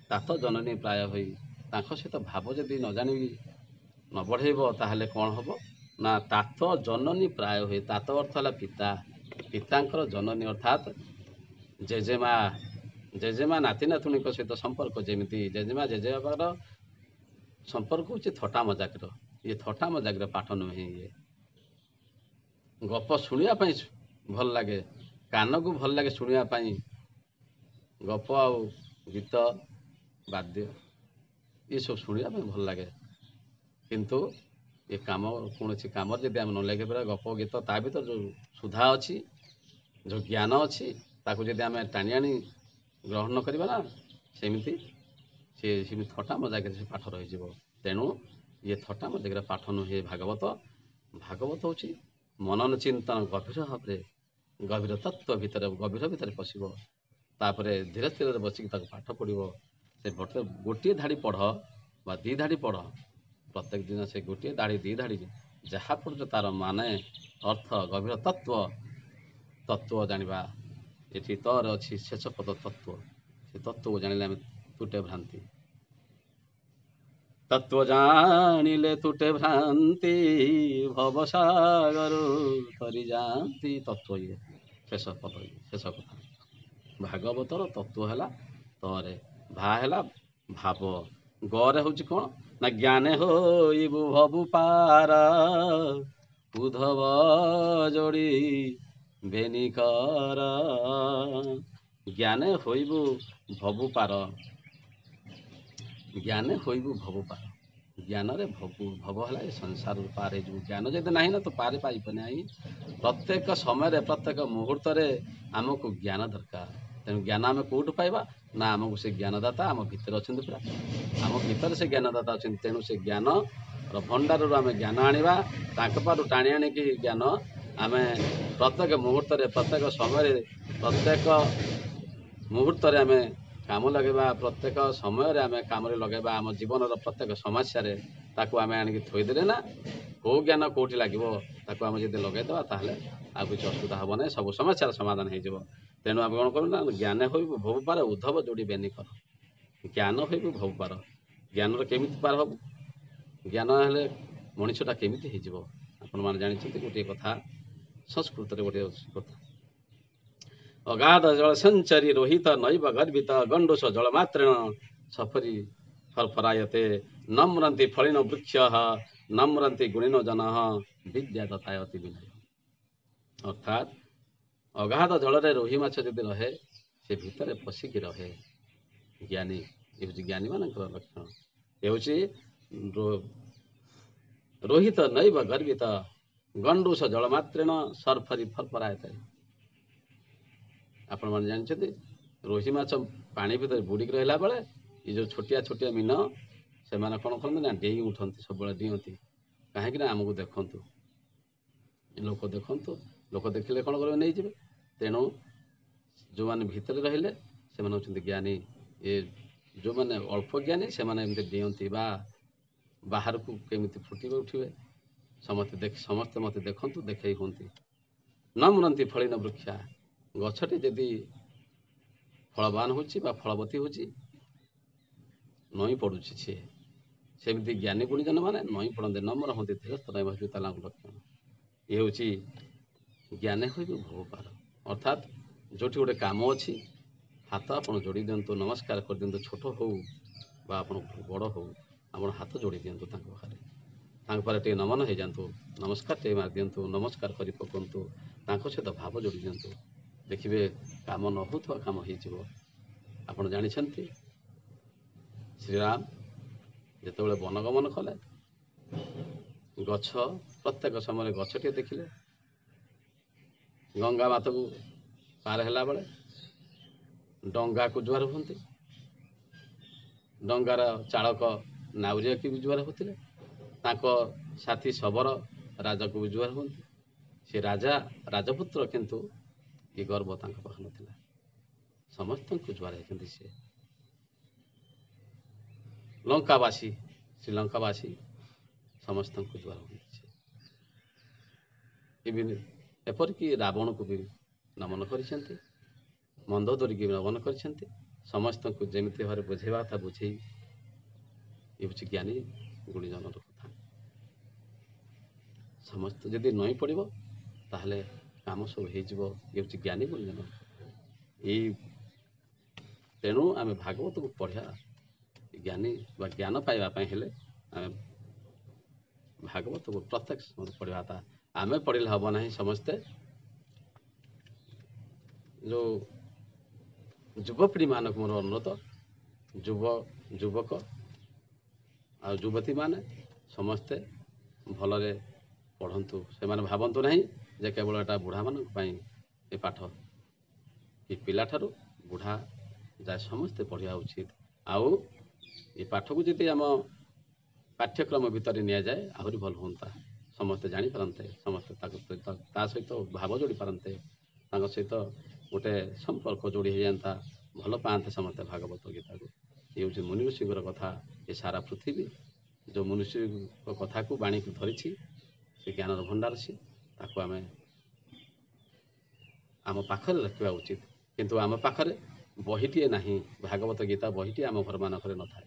ତାତ ଜନନୀ ପ୍ରାୟ ହୋଇ। ତାଙ୍କ ସହିତ ଭାବ ଯଦି ନ ଜାଣିବି, ନ ବଢ଼େଇବ, ତାହେଲେ କ'ଣ ହେବ ନା ତାତ ଜନନୀ ପ୍ରାୟ ହୁଏ। ତାତ ଅର୍ଥ ହେଲା ପିତା, ପିତାଙ୍କର ଜନନୀ ଅର୍ଥାତ୍ ଜେଜେମା। ଜେଜେମା ନାତି ନାତୁଣୀଙ୍କ ସହିତ ସମ୍ପର୍କ ଯେମିତି, ଜେଜେମା ଜେଜେବାପାର ସମ୍ପର୍କ ହେଉଛି ଥଟ୍ଟା ମଜାକର। ଇଏ ଥଟ୍ଟା ମଜାକର ପାଠ ନୁହେଁ। ଇଏ ଗପ ଶୁଣିବା ପାଇଁ ଭଲ ଲାଗେ, କାନକୁ ଭଲ ଲାଗେ ଶୁଣିବା ପାଇଁ ଗପ ଆଉ ଗୀତ ବାଦ୍ୟ ଏସବୁ ଶୁଣିବା ପାଇଁ ଭଲ ଲାଗେ। କିନ୍ତୁ ଏ କାମ, କୌଣସି କାମରେ ଯଦି ଆମେ ନ ଲାଗିବା ପାରିବା, ଗପ ଗୀତ ତା ଭିତରେ ଯେଉଁ ସୁଧା ଅଛି, ଯେଉଁ ଜ୍ଞାନ ଅଛି, ତାକୁ ଯଦି ଆମେ ଟାଣି ଆଣି ଗ୍ରହଣ ନ କରିବା ନା, ସେମିତି ଥଟ୍ଟା ମଜାକରେ ସେ ପାଠ ରହିଯିବ। ତେଣୁ ଇଏ ଥଟ୍ଟା ମଜାକରେ ପାଠ ନୁହେଁ ଭାଗବତ। ଭାଗବତ ହେଉଛି ମନନ ଚିନ୍ତନ, ଗଭୀର ଭାବରେ ଗଭୀର ତତ୍ତ୍ୱ ଭିତରେ, ଗଭୀର ଭିତରେ ପଶିବ। ତାପରେ ଧୀରେ ଧୀରେ ବସିକି ତାକୁ ପାଠ ପଢ଼ିବ। ସେ ଗୋଟିଏ ଧାଡ଼ି ପଢ଼ ବା ଦୁଇ ଧାଡ଼ି ପଢ଼, ପ୍ରତ୍ୟେକ ଦିନ ସେ ଗୋଟିଏ ଧାଡ଼ି ଦୁଇ ଧାଡ଼ି ଯାହା ପଢ଼ୁଛ ତାର ମାନେ, ଅର୍ଥ, ଗଭୀର ତତ୍ତ୍ୱ ଜାଣିବା। ଏଠି ତର ଅଛି ଶେଷ ପଦ ତତ୍ତ୍ୱ। ସେ ତତ୍ତ୍ୱକୁ ଜାଣିଲେ ଆମେ ତୁଟେ ଭ୍ରାନ୍ତି, ତତ୍ତ୍ୱ ଜାଣିଲେ ତୁଟେ ଭ୍ରାନ୍ତି, ଭବସାଗର ତରି ଯାଆନ୍ତି। ତତ୍ତ୍ୱ ଇଏ ଶେଷ ପଦ, ଶେଷ କଥା। ଭାଗବତର ତତ୍ତ୍ୱ ହେଲା ତରେ, ଭା ହେଲା ଭାବ, ଗରେ ହେଉଛି କ'ଣ ନା ଜ୍ଞାନେ ହୋଇବୁ ଭବୁ ପାର, ଉଦ୍ଧବ ଯୋଡ଼ି ବେନିକର। ଜ୍ଞାନେ ହୋଇବୁ ଭବୁ ପାର, ଜ୍ଞାନେ ହୋଇବୁ ଭବୁ ପାର। ଜ୍ଞାନରେ ଭବ ହେଲା ଏ ସଂସାରରୁ ପାର ହେଇଯିବୁ। ଜ୍ଞାନ ଯଦି ନାହିଁ ନା ତ ପାର ପାଇବ ନାହିଁ। ପ୍ରତ୍ୟେକ ସମୟରେ, ପ୍ରତ୍ୟେକ ମୁହୂର୍ତ୍ତରେ ଆମକୁ ଜ୍ଞାନ ଦରକାର। ତେଣୁ ଜ୍ଞାନ ଆମେ କେଉଁଠୁ ପାଇବା ନା ଆମକୁ ସେ ଜ୍ଞାନଦାତା ଆମ ଭିତରେ ଅଛନ୍ତି। ପୁରା ଆମ ଭିତରେ ସେ ଜ୍ଞାନଦାତା ଅଛନ୍ତି। ତେଣୁ ସେ ଜ୍ଞାନର ଭଣ୍ଡାରରୁ ଆମେ ଜ୍ଞାନ ଆଣିବା, ତାଙ୍କ ପାଖରୁ ଟାଣି ଆଣିକି ଜ୍ଞାନ ଆମେ ପ୍ରତ୍ୟେକ ମୁହୂର୍ତ୍ତରେ, ପ୍ରତ୍ୟେକ ସମୟରେ, ପ୍ରତ୍ୟେକ ମୁହୂର୍ତ୍ତରେ ଆମେ କାମ ଲଗାଇବା। ପ୍ରତ୍ୟେକ ସମୟରେ ଆମେ କାମରେ ଲଗାଇବା। ଆମ ଜୀବନର ପ୍ରତ୍ୟେକ ସମସ୍ୟାରେ ତାକୁ ଆମେ ଆଣିକି ଥୋଇଦେଲେ ନା, କେଉଁ ଜ୍ଞାନ କେଉଁଠି ଲାଗିବ, ତାକୁ ଆମେ ଯଦି ଲଗାଇଦେବା ତାହେଲେ ଆଉ କିଛି ଅସୁବିଧା ହେବ ନାହିଁ, ସବୁ ସମସ୍ୟାର ସମାଧାନ ହେଇଯିବ। ତେଣୁ ଆମେ କ'ଣ କରୁ ନା ଜ୍ଞାନ ହୋଇବୁ ଭବୁ ପାର, ଉଦ୍ଧବ ଯୋଡ଼ି ବେନିକର। ଜ୍ଞାନ ହୋଇବୁ ଭବୁ ପାର। ଜ୍ଞାନର କେମିତି ପାର ହବୁ? ଜ୍ଞାନ ହେଲେ ମଣିଷଟା କେମିତି ହେଇଯିବ? ଆପଣମାନେ ଜାଣିଛନ୍ତି ଗୋଟିଏ କଥା, ସଂସ୍କୃତରେ ଗୋଟିଏ କଥା, ଅଗାଧ ଜଳ ସଞ୍ଚରୀ ରୋହିତ ନୈବ ଗର୍ବିତ ଗଣ୍ଡୁଷ ଜଳମାତ୍ରେଣ ସଫରି ଫରଫରାୟତେ ନମ୍ରନ୍ତି ଫଳିନ ବୃକ୍ଷ ନମ୍ରନ୍ତି ଗୁଣିନ ଜନଃ ବିଦ୍ୟା ଦତାୟ ଅତି ବିନୟ। ଅର୍ଥାତ୍ ଅଗାଧ ଜଳରେ ରୋହି ମାଛ ଯଦି ରହେ ସେ ଭିତରେ ପଶିକି ରହେ। ଜ୍ଞାନୀ ଏ ହେଉଛି ଜ୍ଞାନୀମାନଙ୍କର ଲକ୍ଷଣ। ଏ ହେଉଛି ରୋହିତ ନୈବ ଗର୍ବିତ ଗଣ୍ଡୁଷ ଜଳମାତ୍ରେଣ ସର୍ଫରି ଫରଫରାୟତେ। ଆପଣମାନେ ଜାଣିଛନ୍ତି ରୋହି ମାଛ ପାଣି ଭିତରେ ବୁଡ଼ିକି ରହିଲା ବେଳେ ଏ ଯେଉଁ ଛୋଟିଆ ଛୋଟିଆ ମୀନ ସେମାନେ କ'ଣ କରନ୍ତି ନା ଡେଇଁ ଉଠନ୍ତି, ସବୁବେଳେ ଡିଅନ୍ତି। କାହିଁକି ନା ଆମକୁ ଦେଖନ୍ତୁ, ଲୋକ ଦେଖନ୍ତୁ, ଲୋକ ଦେଖିଲେ କ'ଣ କରିବେ, ନେଇଯିବେ। ତେଣୁ ଯେଉଁମାନେ ଭିତରେ ରହିଲେ ସେମାନେ ହେଉଛନ୍ତି ଜ୍ଞାନୀ। ଏ ଯେଉଁମାନେ ଅଳ୍ପ ଜ୍ଞାନୀ ସେମାନେ ଏମିତି ଡିଅନ୍ତି ବା ବାହାରକୁ କେମିତି ଫୁଟିବେ ଉଠିବେ। ସମସ୍ତେ ମୋତେ ଦେଖନ୍ତୁ, ଦେଖେଇ ହୁଅନ୍ତି। ନମ୍ରନ୍ତି ଫଳିନ ବୃକ୍ଷା, ଗଛଟି ଯଦି ଫଳବାନ ହେଉଛି ବା ଫଳବତୀ ହେଉଛି ନଇଁ ପଡ଼ୁଛି ସିଏ, ସେମିତି ଜ୍ଞାନୀ ଗୁଣିଜନ ମାନେ ନଇଁ ପଡ଼ନ୍ତି, ନମ୍ର ହୁଅନ୍ତି, ଧୀରସ୍ଥ ହେଉଛନ୍ତି ତାଙ୍କ ଲକ୍ଷଣ। ଏ ହେଉଛି ଜ୍ଞାନୀ ହୋଇବି ଭୋପାର। ଅର୍ଥାତ୍ ଯେଉଁଠି ଗୋଟେ କାମ ଅଛି ହାତ ଆପଣ ଯୋଡ଼ି ଦିଅନ୍ତୁ, ନମସ୍କାର କରିଦିଅନ୍ତୁ। ଛୋଟ ହେଉ ବା ଆପଣଙ୍କଠୁ ବଡ଼ ହେଉ ଆପଣ ହାତ ଯୋଡ଼ି ଦିଅନ୍ତୁ ତାଙ୍କ ପାଖରେ, ତାଙ୍କ ପାଖରେ ଟିକେ ନମନ ହେଇଯାଆନ୍ତୁ, ନମସ୍କାର ଟିକେ ମାରିଦିଅନ୍ତୁ, ନମସ୍କାର କରି ପକାନ୍ତୁ, ତାଙ୍କ ସହିତ ଭାବ ଯୋଡ଼ି ଦିଅନ୍ତୁ। ଦେଖିବେ କାମ ନ ହେଉଥିବା କାମ ହେଇଯିବ। ଆପଣ ଜାଣିଛନ୍ତି ଶ୍ରୀରାମ ଯେତେବେଳେ ବନଗମନ କଲେ ଗଛ ପ୍ରତ୍ୟେକ ସମୟରେ ଗଛଟିଏ ଦେଖିଲେ, ଗଙ୍ଗା ମାତାକୁ ପାର ହେଲା ବେଳେ ଡଙ୍ଗାକୁ ଜୁହାର ହୁଅନ୍ତି, ଡଙ୍ଗାର ଚାଳକ ନାଉରିଆକୁ ବି ଜୁହାର ହେଉଥିଲେ, ତାଙ୍କ ସାଥୀ ଶବର ରାଜାକୁ ବି ଜୁହାର ହୁଅନ୍ତି। ସେ ରାଜପୁତ୍ର, କିନ୍ତୁ ଏ ଗର୍ବ ତାଙ୍କ ପାଖରେ ନଥିଲା। ସମସ୍ତଙ୍କୁ ଜୁହାର ହେଇଛନ୍ତି। ସେ ଲଙ୍କାବାସୀ, ଶ୍ରୀଲଙ୍କାବାସୀ ସମସ୍ତଙ୍କୁ ଜୁହାର ହୁଅନ୍ତି। ଏପରିକି ରାବଣକୁ ବି ନମନ କରିଛନ୍ତି, ମନ୍ଦୋଦରୀକି ବି ନମନ କରିଛନ୍ତି। ସମସ୍ତଙ୍କୁ ଯେମିତି ଭାବରେ ବୁଝେଇବା କଥା ବୁଝେଇ, ଏ ହେଉଛି ଜ୍ଞାନୀ ଗୁଣିଜନର କଥା। ସମସ୍ତେ ଯଦି ନଇଁ ପଡ଼ିବ ତାହେଲେ କାମ ସବୁ ହେଇଯିବ। ଏ ହେଉଛି ଜ୍ଞାନୀ ଗୁଣିଜନ। ତେଣୁ ଆମେ ଭାଗବତକୁ ପଢ଼ିବା, ଜ୍ଞାନୀ ବା ଜ୍ଞାନ ପାଇବା ପାଇଁ ହେଲେ ଆମେ ଭାଗବତକୁ ପ୍ରତ୍ୟେକ ସମୟରେ ପଢ଼ିବା କଥା। ଆମେ ପଢ଼ିଲେ ହେବ ନାହିଁ। ସମସ୍ତେ ଯେଉଁ ଯୁବପିଢ଼ିମାନଙ୍କୁ ମୋର ଅନୁରୋଧ, ଯୁବକ ଆଉ ଯୁବତୀମାନେ ସମସ୍ତେ ଭଲରେ ପଢ଼ନ୍ତୁ। ସେମାନେ ଭାବନ୍ତୁ ନାହିଁ ଯେ କେବଳ ଏଟା ବୁଢ଼ାମାନଙ୍କ ପାଇଁ ଏ ପାଠ। ଏ ପିଲାଠାରୁ ବୁଢ଼ା ଯାଏ ସମସ୍ତେ ପଢ଼ିବା ଉଚିତ। ଆଉ ଏ ପାଠକୁ ଯଦି ଆମ ପାଠ୍ୟକ୍ରମ ଭିତରେ ନିଆଯାଏ ଆହୁରି ଭଲ ହୁଅନ୍ତା। ସମସ୍ତେ ଜାଣିପାରନ୍ତେ, ସମସ୍ତେ ତା ସହିତ ଭାବ ଯୋଡ଼ି ପାରନ୍ତେ, ତାଙ୍କ ସହିତ ଗୋଟେ ସମ୍ପର୍କ ଯୋଡ଼ି ହେଇଯାଆନ୍ତା, ଭଲ ପାଆନ୍ତେ ସମସ୍ତେ ଭାଗବତ ଗୀତାକୁ। ଏ ହେଉଛି ମୁନି ଋଷିଙ୍କର କଥା। ଏ ସାରା ପୃଥିବୀ ଯେଉଁ ମୁନି ଋଷିଙ୍କ କଥାକୁ ବାଣୀକୁ ଧରିଛି, ସେ ଜ୍ଞାନର ଭଣ୍ଡାର ଅଛି, ତାକୁ ଆମେ ଆମ ପାଖରେ ରଖିବା ଉଚିତ। କିନ୍ତୁ ଆମ ପାଖରେ ବହିଟିଏ ନାହିଁ, ଭାଗବତ ଗୀତା ବହିଟିଏ ଆମ ଘରମାନଙ୍କରେ ନଥାଏ।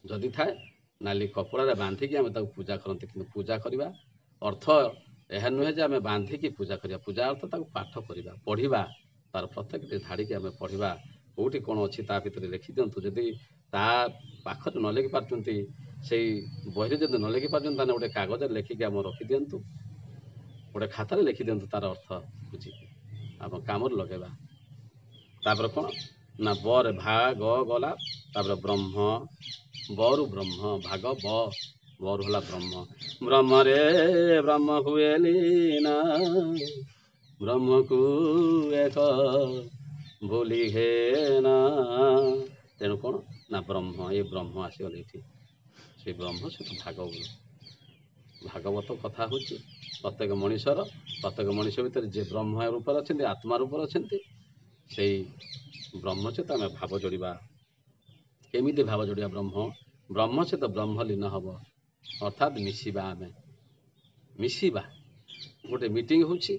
ଯଦି ଥାଏ ନାଲି କପଡ଼ାରେ ବାନ୍ଧିକି ଆମେ ତାକୁ ପୂଜା କରନ୍ତି। କିନ୍ତୁ ପୂଜା କରିବା ଅର୍ଥ ଏହା ନୁହେଁ ଯେ ଆମେ ବାନ୍ଧିକି ପୂଜା କରିବା। ପୂଜା ଅର୍ଥ ତାକୁ ପାଠ କରିବା, ପଢ଼ିବା, ତାର ପ୍ରତ୍ୟେକଟି ଧାଡ଼ିକି ଆମେ ପଢ଼ିବା। କେଉଁଠି କ'ଣ ଅଛି ତା ଭିତରେ ଲେଖିଦିଅନ୍ତୁ। ଯଦି ତା ପାଖରେ ନ ଲେଖି ପାରୁଛନ୍ତି, ସେଇ ବହିରେ ଯଦି ନ ଲେଖି ପାରୁଛନ୍ତି, ତାହେଲେ ଗୋଟେ କାଗଜରେ ଲେଖିକି ଆମ ରଖିଦିଅନ୍ତୁ, ଗୋଟେ ଖାତାରେ ଲେଖିଦିଅନ୍ତୁ ତାର ଅର୍ଥ ବୁଝିକି ଆମ କାମରେ ଲଗାଇବା। ତାପରେ କ'ଣ ନା ବରେ ଭାଗ ଗଲା, ତାପରେ ବ୍ରହ୍ମ, ବରୁ ବ୍ରହ୍ମ, ଭାଗ ବରୁ ହେଲା ବ୍ରହ୍ମ। ବ୍ରହ୍ମରେ ବ୍ରହ୍ମ ହୁଏ লীନ, ବ୍ରହ୍ମକୁ ଏକ ବୋଲି ହେ ନା। ତେଣୁ କ'ଣ ନା ବ୍ରହ୍ମ, ଏ ବ୍ରହ୍ମ ଆସିଗଲେ ଏଠି। ସେ ବ୍ରହ୍ମ ସହିତ ଭାଗବତ କଥା ହେଉଛି ପ୍ରତ୍ୟେକ ମଣିଷ ଭିତରେ ଯିଏ ବ୍ରହ୍ମ ରୂପରେ ଅଛନ୍ତି, ଆତ୍ମା ରୂପରେ ଅଛନ୍ତି, ସେଇ ବ୍ରହ୍ମ ସହିତ ଆମେ ଭାବ ଯୋଡ଼ିବା। କେମିତି ଭାବ ଯୋଡ଼ିବା? ବ୍ରହ୍ମ ସହିତ ବ୍ରହ୍ମ ଲୀନ ହେବ, ଅର୍ଥାତ୍ ମିଶିବା। ଆମେ ମିଶିବା। ଗୋଟେ ମିଟିଂ ହେଉଛି,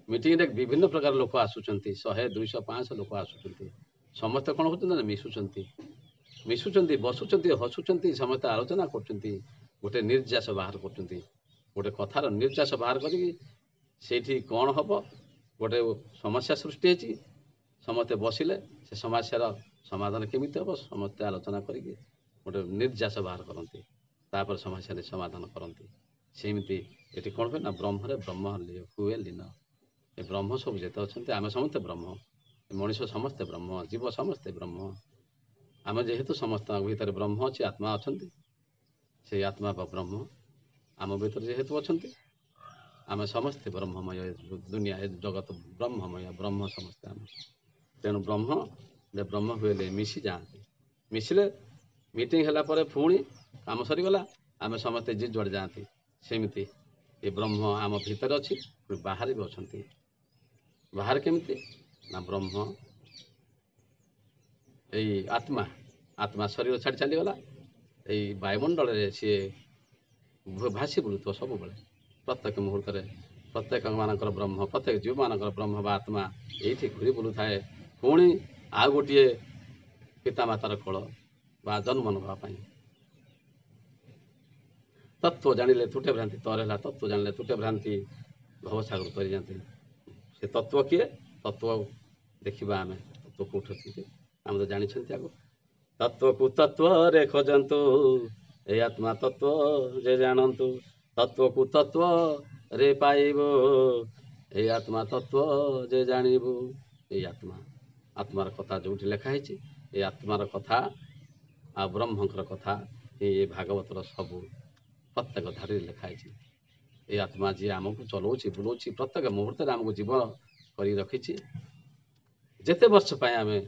ମିଟିଂରେ ବିଭିନ୍ନ ପ୍ରକାର ଲୋକ ଆସୁଛନ୍ତି, 100, 200, 500 ଲୋକ ଆସୁଛନ୍ତି। ସମସ୍ତେ କ'ଣ କରୁଛନ୍ତି ନା ମିଶୁଛନ୍ତି, ବସୁଛନ୍ତି, ହସୁଛନ୍ତି, ସମସ୍ତେ ଆଲୋଚନା କରୁଛନ୍ତି, ଗୋଟେ ନିର୍ଯାସ ବାହାର କରୁଛନ୍ତି। ଗୋଟେ କଥାର ନିର୍ଯାସ ବାହାର କରିକି ସେଇଠି କ'ଣ ହେବ, ଗୋଟେ ସମସ୍ୟା ସୃଷ୍ଟି ହେଇଛି, ସମସ୍ତେ ବସିଲେ ସେ ସମସ୍ୟାର ସମାଧାନ କେମିତି ହେବ ସମସ୍ତେ ଆଲୋଚନା କରିକି ଗୋଟେ ନିର୍ଯାସ ବାହାର କରନ୍ତି। ତାପରେ ସମସ୍ୟାରେ ସମାଧାନ କରନ୍ତି। ସେମିତି ଏଠି କ'ଣ ହୁଏ ନା ବ୍ରହ୍ମରେ ବ୍ରହ୍ମ ହୁଏ ଲୀନ। ଏ ବ୍ରହ୍ମ ସବୁ ଯେତେ ଅଛନ୍ତି ଆମେ ସମସ୍ତେ ବ୍ରହ୍ମ, ମଣିଷ ସମସ୍ତେ ବ୍ରହ୍ମ, ଜୀବ ସମସ୍ତେ ବ୍ରହ୍ମ। ଆମେ ଯେହେତୁ ସମସ୍ତଙ୍କ ଭିତରେ ବ୍ରହ୍ମ ଅଛି, ଆତ୍ମା ଅଛନ୍ତି, ସେଇ ଆତ୍ମା ବା ବ୍ରହ୍ମ ଆମ ଭିତରେ ଯେହେତୁ ଅଛନ୍ତି, ଆମେ ସମସ୍ତେ ବ୍ରହ୍ମମୟ। ଦୁନିଆ ଏ ଜଗତ ବ୍ରହ୍ମମୟ, ବ୍ରହ୍ମ ସମସ୍ତେ ଆମେ। ତେଣୁ ବ୍ରହ୍ମ ହୁଏଲେ ମିଶି ଯାଆନ୍ତି। ମିଶିଲେ ମିଟିଂ ହେଲା ପରେ ପୁଣି କାମ ସରିଗଲା, ଆମେ ସମସ୍ତେ ଯିଏ ଯୁଆଡ଼େ ଯାଆନ୍ତି। ସେମିତି ଏ ବ୍ରହ୍ମ ଆମ ଭିତରେ ଅଛି, ପୁଣି ବାହାରେ ବି ଅଛନ୍ତି। ବାହାରେ କେମିତି ନା ବ୍ରହ୍ମ ଏଇ ଆତ୍ମା ଶରୀର ଛାଡ଼ି ଚାଲିଗଲା, ଏଇ ବାୟୁମଣ୍ଡଳରେ ସିଏ ଭାସି ବୁଲୁଥିବ ସବୁବେଳେ। ପ୍ରତ୍ୟେକ ମୁହୂର୍ତ୍ତରେ ପ୍ରତ୍ୟେକମାନଙ୍କର ବ୍ରହ୍ମ, ପ୍ରତ୍ୟେକ ଜୀବମାନଙ୍କର ବ୍ରହ୍ମ ବା ଆତ୍ମା ଏଇଠି ଘୁରି ବୁଲୁଥାଏ, ପୁଣି ଆଉ ଗୋଟିଏ ପିତାମାତାର କୋଳ ବା ଜନ୍ମ ନେବା ପାଇଁ। ତତ୍ତ୍ୱ ଜାଣିଲେ ତୁଟେ ଭ୍ରାନ୍ତି ତୋର ହେଲା, ତତ୍ତ୍ୱ ଜାଣିଲେ ତୁଟେ ଭ୍ରାନ୍ତି, ଭବସାଗର କରିଯାଆନ୍ତି। ସେ ତତ୍ତ୍ୱ କିଏ? ତତ୍ତ୍ୱ ଦେଖିବା ଆମେ, ତତ୍ତ୍ୱ କେଉଁଠି ଅଛନ୍ତି ଆମେ ତ ଜାଣିଛନ୍ତି ଆଗକୁ। ତତ୍ତ୍ୱକୁ ତତ୍ତ୍ୱରେ ଖୋଜନ୍ତୁ, ଏ ଆତ୍ମା ତତ୍ତ୍ୱ ଯେ ଜାଣନ୍ତୁ। ତତ୍ତ୍ୱକୁ ତତ୍ତ୍ୱରେ ପାଇବ, ଏଇ ଆତ୍ମା ତତ୍ତ୍ୱ ଯେ ଜାଣିବୁ। ଏଇ ଆତ୍ମାର କଥା ଯେଉଁଠି ଲେଖା ହେଇଛି, ଏଇ ଆତ୍ମାର କଥା ଆଉ ବ୍ରହ୍ମଙ୍କର କଥା ଏ ଭାଗବତର ସବୁ ପ୍ରତ୍ୟେକ ଧାଡ଼ିରେ ଲେଖା ହେଇଛି। ଏ ଆତ୍ମା ଯିଏ ଆମକୁ ଚଲଉଛି ବୁଲଉଛି, ପ୍ରତ୍ୟେକ ମୁହୂର୍ତ୍ତରେ ଆମକୁ ଜୀବନ କରି ରଖିଛି। ଯେତେ ବର୍ଷ ପାଇଁ ଆମେ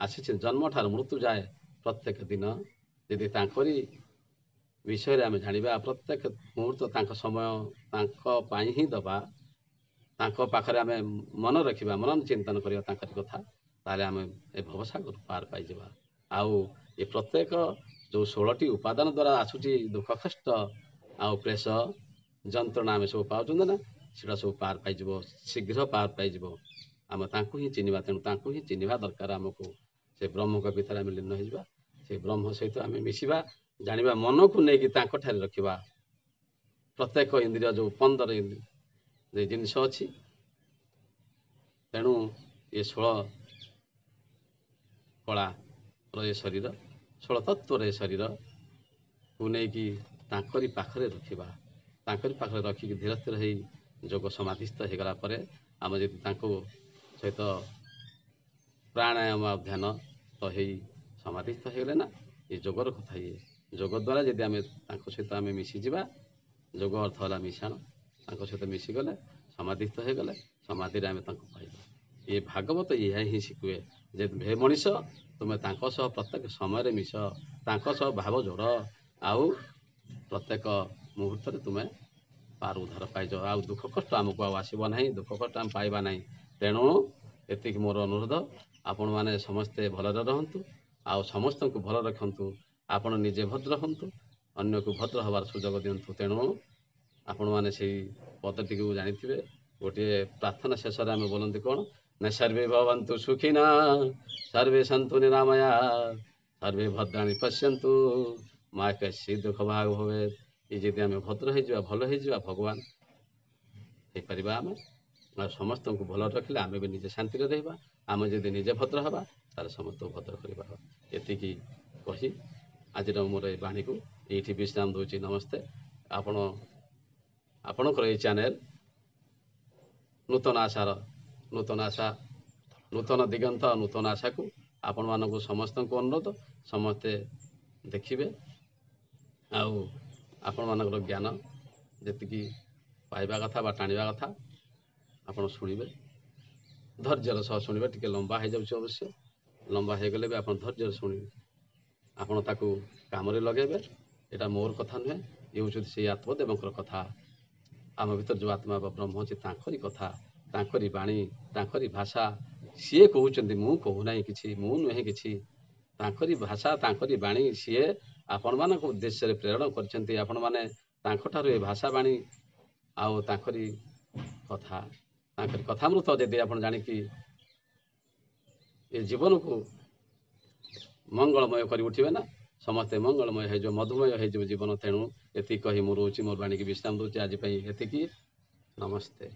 ଆସିଛେ, ଜନ୍ମଠାରୁ ମୃତ୍ୟୁ ଯାଏ ପ୍ରତ୍ୟେକ ଦିନ ଯଦି ତାଙ୍କରି ବିଷୟରେ ଆମେ ଜାଣିବା, ପ୍ରତ୍ୟେକ ମୁହୂର୍ତ୍ତ ତାଙ୍କ ସମୟ ତାଙ୍କ ପାଇଁ ହିଁ ଦେବା, ତାଙ୍କ ପାଖରେ ଆମେ ମନେ ରଖିବା, ମନନ ଚିନ୍ତନ କରିବା ତାଙ୍କରି କଥା, ତାହେଲେ ଆମେ ଏ ଭବସାଗର ପାର ପାଇଯିବା। ଆଉ ଏ ପ୍ରତ୍ୟେକ ଯେଉଁ 16ଟି ଉପାଦାନ ଦ୍ୱାରା ଆସୁଛି ଦୁଃଖ କଷ୍ଟ ଆଉ କ୍ଲେଶ ଯନ୍ତ୍ରଣା ଆମେ ସବୁ ପାଉଛନ୍ତି ନା, ସେଟା ସବୁ ପାର ପାଇଯିବ, ଶୀଘ୍ର ପାର ପାଇଯିବ। ଆମେ ତାଙ୍କୁ ହିଁ ଚିହ୍ନିବା, ତେଣୁ ତାଙ୍କୁ ହିଁ ଚିହ୍ନିବା ଦରକାର ଆମକୁ। ସେ ବ୍ରହ୍ମଙ୍କ ଭିତରେ ଆମେ ଲୀନ ହେଇଯିବା, ସେ ବ୍ରହ୍ମ ସହିତ ଆମେ ମିଶିବା, ଜାଣିବା, ମନକୁ ନେଇକି ତାଙ୍କଠାରେ ରଖିବା। ପ୍ରତ୍ୟେକ ଇନ୍ଦ୍ରିୟ ଯେଉଁ 15 ଜିନିଷ ଅଛି, ତେଣୁ ଏ 16 କଳାର ଏ ଶରୀର, 16 ତତ୍ତ୍ୱର ଏ ଶରୀରକୁ ନେଇକି ତାଙ୍କରି ପାଖରେ ରଖିବା। ତାଙ୍କରି ପାଖରେ ରଖିକି ଧୀରେ ଧୀରେ ହେଇ ଯୋଗ ସମାଧିସ୍ଥ ହେଇଗଲା ପରେ ଆମେ ଯଦି ତାଙ୍କ ସହିତ ପ୍ରାଣାୟାମ ଆଉ ଧ୍ୟାନ ତ ହେଇ ସମାଧିସ୍ଥ ହେଇଗଲେ ନା, ଏ ଯୋଗର କଥା। ଇଏ ଯୋଗ ଦ୍ୱାରା ଯଦି ଆମେ ତାଙ୍କ ସହିତ ଆମେ ମିଶିଯିବା, ଯୋଗ ଅର୍ଥ ହେଲା ମିଶାଣ, ତାଙ୍କ ସହିତ ମିଶିଗଲେ ସମାଧିସ୍ଥ ହେଇଗଲେ ସମାଧିରେ ଆମେ ତାଙ୍କୁ ପାଇବା। ଏ ଭାଗବତ ଏହା ହିଁ ଶିଖୁଏ ଯେ ହେ ମଣିଷ, ତୁମେ ତାଙ୍କ ସହ ପ୍ରତ୍ୟେକ ସମୟରେ ମିଶ, ତାଙ୍କ ସହ ଭାବ ଯୋଡ଼, ଆଉ ପ୍ରତ୍ୟେକ ମୁହୂର୍ତ୍ତରେ ତୁମେ ପାର ଉଦ୍ଧାର ପାଇଯାଅ। ଆଉ ଦୁଃଖ କଷ୍ଟ ଆମକୁ ଆଉ ଆସିବ ନାହିଁ, ଦୁଃଖ କଷ୍ଟ ଆମେ ପାଇବା ନାହିଁ। ତେଣୁ ଏତିକି ମୋର ଅନୁରୋଧ, ଆପଣମାନେ ସମସ୍ତେ ଭଲରେ ରହନ୍ତୁ, ଆଉ ସମସ୍ତଙ୍କୁ ଭଲ ରଖନ୍ତୁ। ଆପଣ ନିଜେ ଭଦ୍ର ହୁଅନ୍ତୁ, ଅନ୍ୟକୁ ଭଦ୍ର ହେବାର ସୁଯୋଗ ଦିଅନ୍ତୁ। ତେଣୁ ଆପଣମାନେ ସେଇ ପଦଟିକୁ ଜାଣିଥିବେ, ଗୋଟିଏ ପ୍ରାର୍ଥନା ଶେଷରେ ଆମେ ବୋଲନ୍ତି କ'ଣ ନା, ସର୍ବେ ଭବନ୍ତୁ ସୁଖିନା, ସର୍ବେ ସନ୍ତୁ ନିରାମୟା, ସର୍ବେ ଭଦ୍ରାଣୀ ପଶ୍ୟନ୍ତୁ, ମା କଶ୍ଚିତ୍ ଦୁଃଖ ଭାଗ ଭବେତ୍। ଏ ଯଦି ଆମେ ଭଦ୍ର ହେଇଯିବା, ଭଲ ହେଇଯିବା, ଭଗବାନ ହେଇପାରିବା ଆମେ। ଆଉ ସମସ୍ତଙ୍କୁ ଭଲ ରଖିଲେ ଆମେ ବି ନିଜେ ଶାନ୍ତିରେ ରହିବା। ଆମେ ଯଦି ନିଜେ ଭଦ୍ର ହେବା, ତାହେଲେ ସମସ୍ତଙ୍କୁ ଭଦ୍ର କରିବା। ଏତିକି କହି ଆଜିର ମୋର ଏ ବାଣୀକୁ ଏଇଠି ବିଶ୍ରାମ ଦେଉଛି। ନମସ୍ତେ। ଆପଣଙ୍କର ଏଇ ଚ୍ୟାନେଲ ନୂତନ ଆଶା, ନୂତନ ଦିଗନ୍ତ, ନୂତନ ଆଶାକୁ ଆପଣମାନଙ୍କୁ ସମସ୍ତଙ୍କୁ ଅନୁରୋଧ, ସମସ୍ତେ ଦେଖିବେ, ଆଉ ଆପଣମାନଙ୍କର ଜ୍ଞାନ ଯେତିକି ପାଇବା କଥା ବା ଟାଣିବା କଥା ଆପଣ ଶୁଣିବେ, ଧୈର୍ଯ୍ୟର ସହ ଶୁଣିବେ। ଟିକେ ଲମ୍ବା ହେଇଯାଉଛି ଅବଶ୍ୟ, ଲମ୍ବା ହେଇଗଲେ ବି ଆପଣ ଧୈର୍ଯ୍ୟର ଶୁଣିବେ, ଆପଣ ତାକୁ କାମରେ ଲଗାଇବେ। ଏଇଟା ମୋର କଥା ନୁହେଁ, ଇଏ ହେଉଛନ୍ତି ସେଇ ଆତ୍ମଦେବଙ୍କର କଥା। ଆମ ଭିତରେ ଯେଉଁ ଆତ୍ମା ବା ବ୍ରହ୍ମ ଅଛି, ତାଙ୍କରି କଥା, ତାଙ୍କରି ବାଣୀ, ତାଙ୍କରି ଭାଷା। ସିଏ କହୁଛନ୍ତି, ମୁଁ କହୁନାହିଁ କିଛି, ମୁଁ ନୁହେଁ କିଛି। ତାଙ୍କରି ଭାଷା, ତାଙ୍କରି ବାଣୀ, ସିଏ ଆପଣମାନଙ୍କ ଉଦ୍ଦେଶ୍ୟରେ ପ୍ରେରଣ କରିଛନ୍ତି। ଆପଣମାନେ ତାଙ୍କଠାରୁ ଏ ଭାଷା ବାଣୀ ଆଉ ତାଙ୍କରି କଥାମୃତ ଯଦି ଆପଣ ଜାଣିକି ଏ ଜୀବନକୁ ମଙ୍ଗଳମୟ କରି ଉଠିବେ ନା, ସମସ୍ତେ ମଙ୍ଗଳମୟ ହେଇଯିବ, ମଧୁମୟ ହେଇଯିବ ଜୀବନ। ତେଣୁ ଏତିକି କହି ମୁଁ ରହୁଛି, ମୋର ବାଣୀକି ବିଶ୍ରାମ ଦେଉଛି। ଆଜି ପାଇଁ ଏତିକି। ନମସ୍ତେ।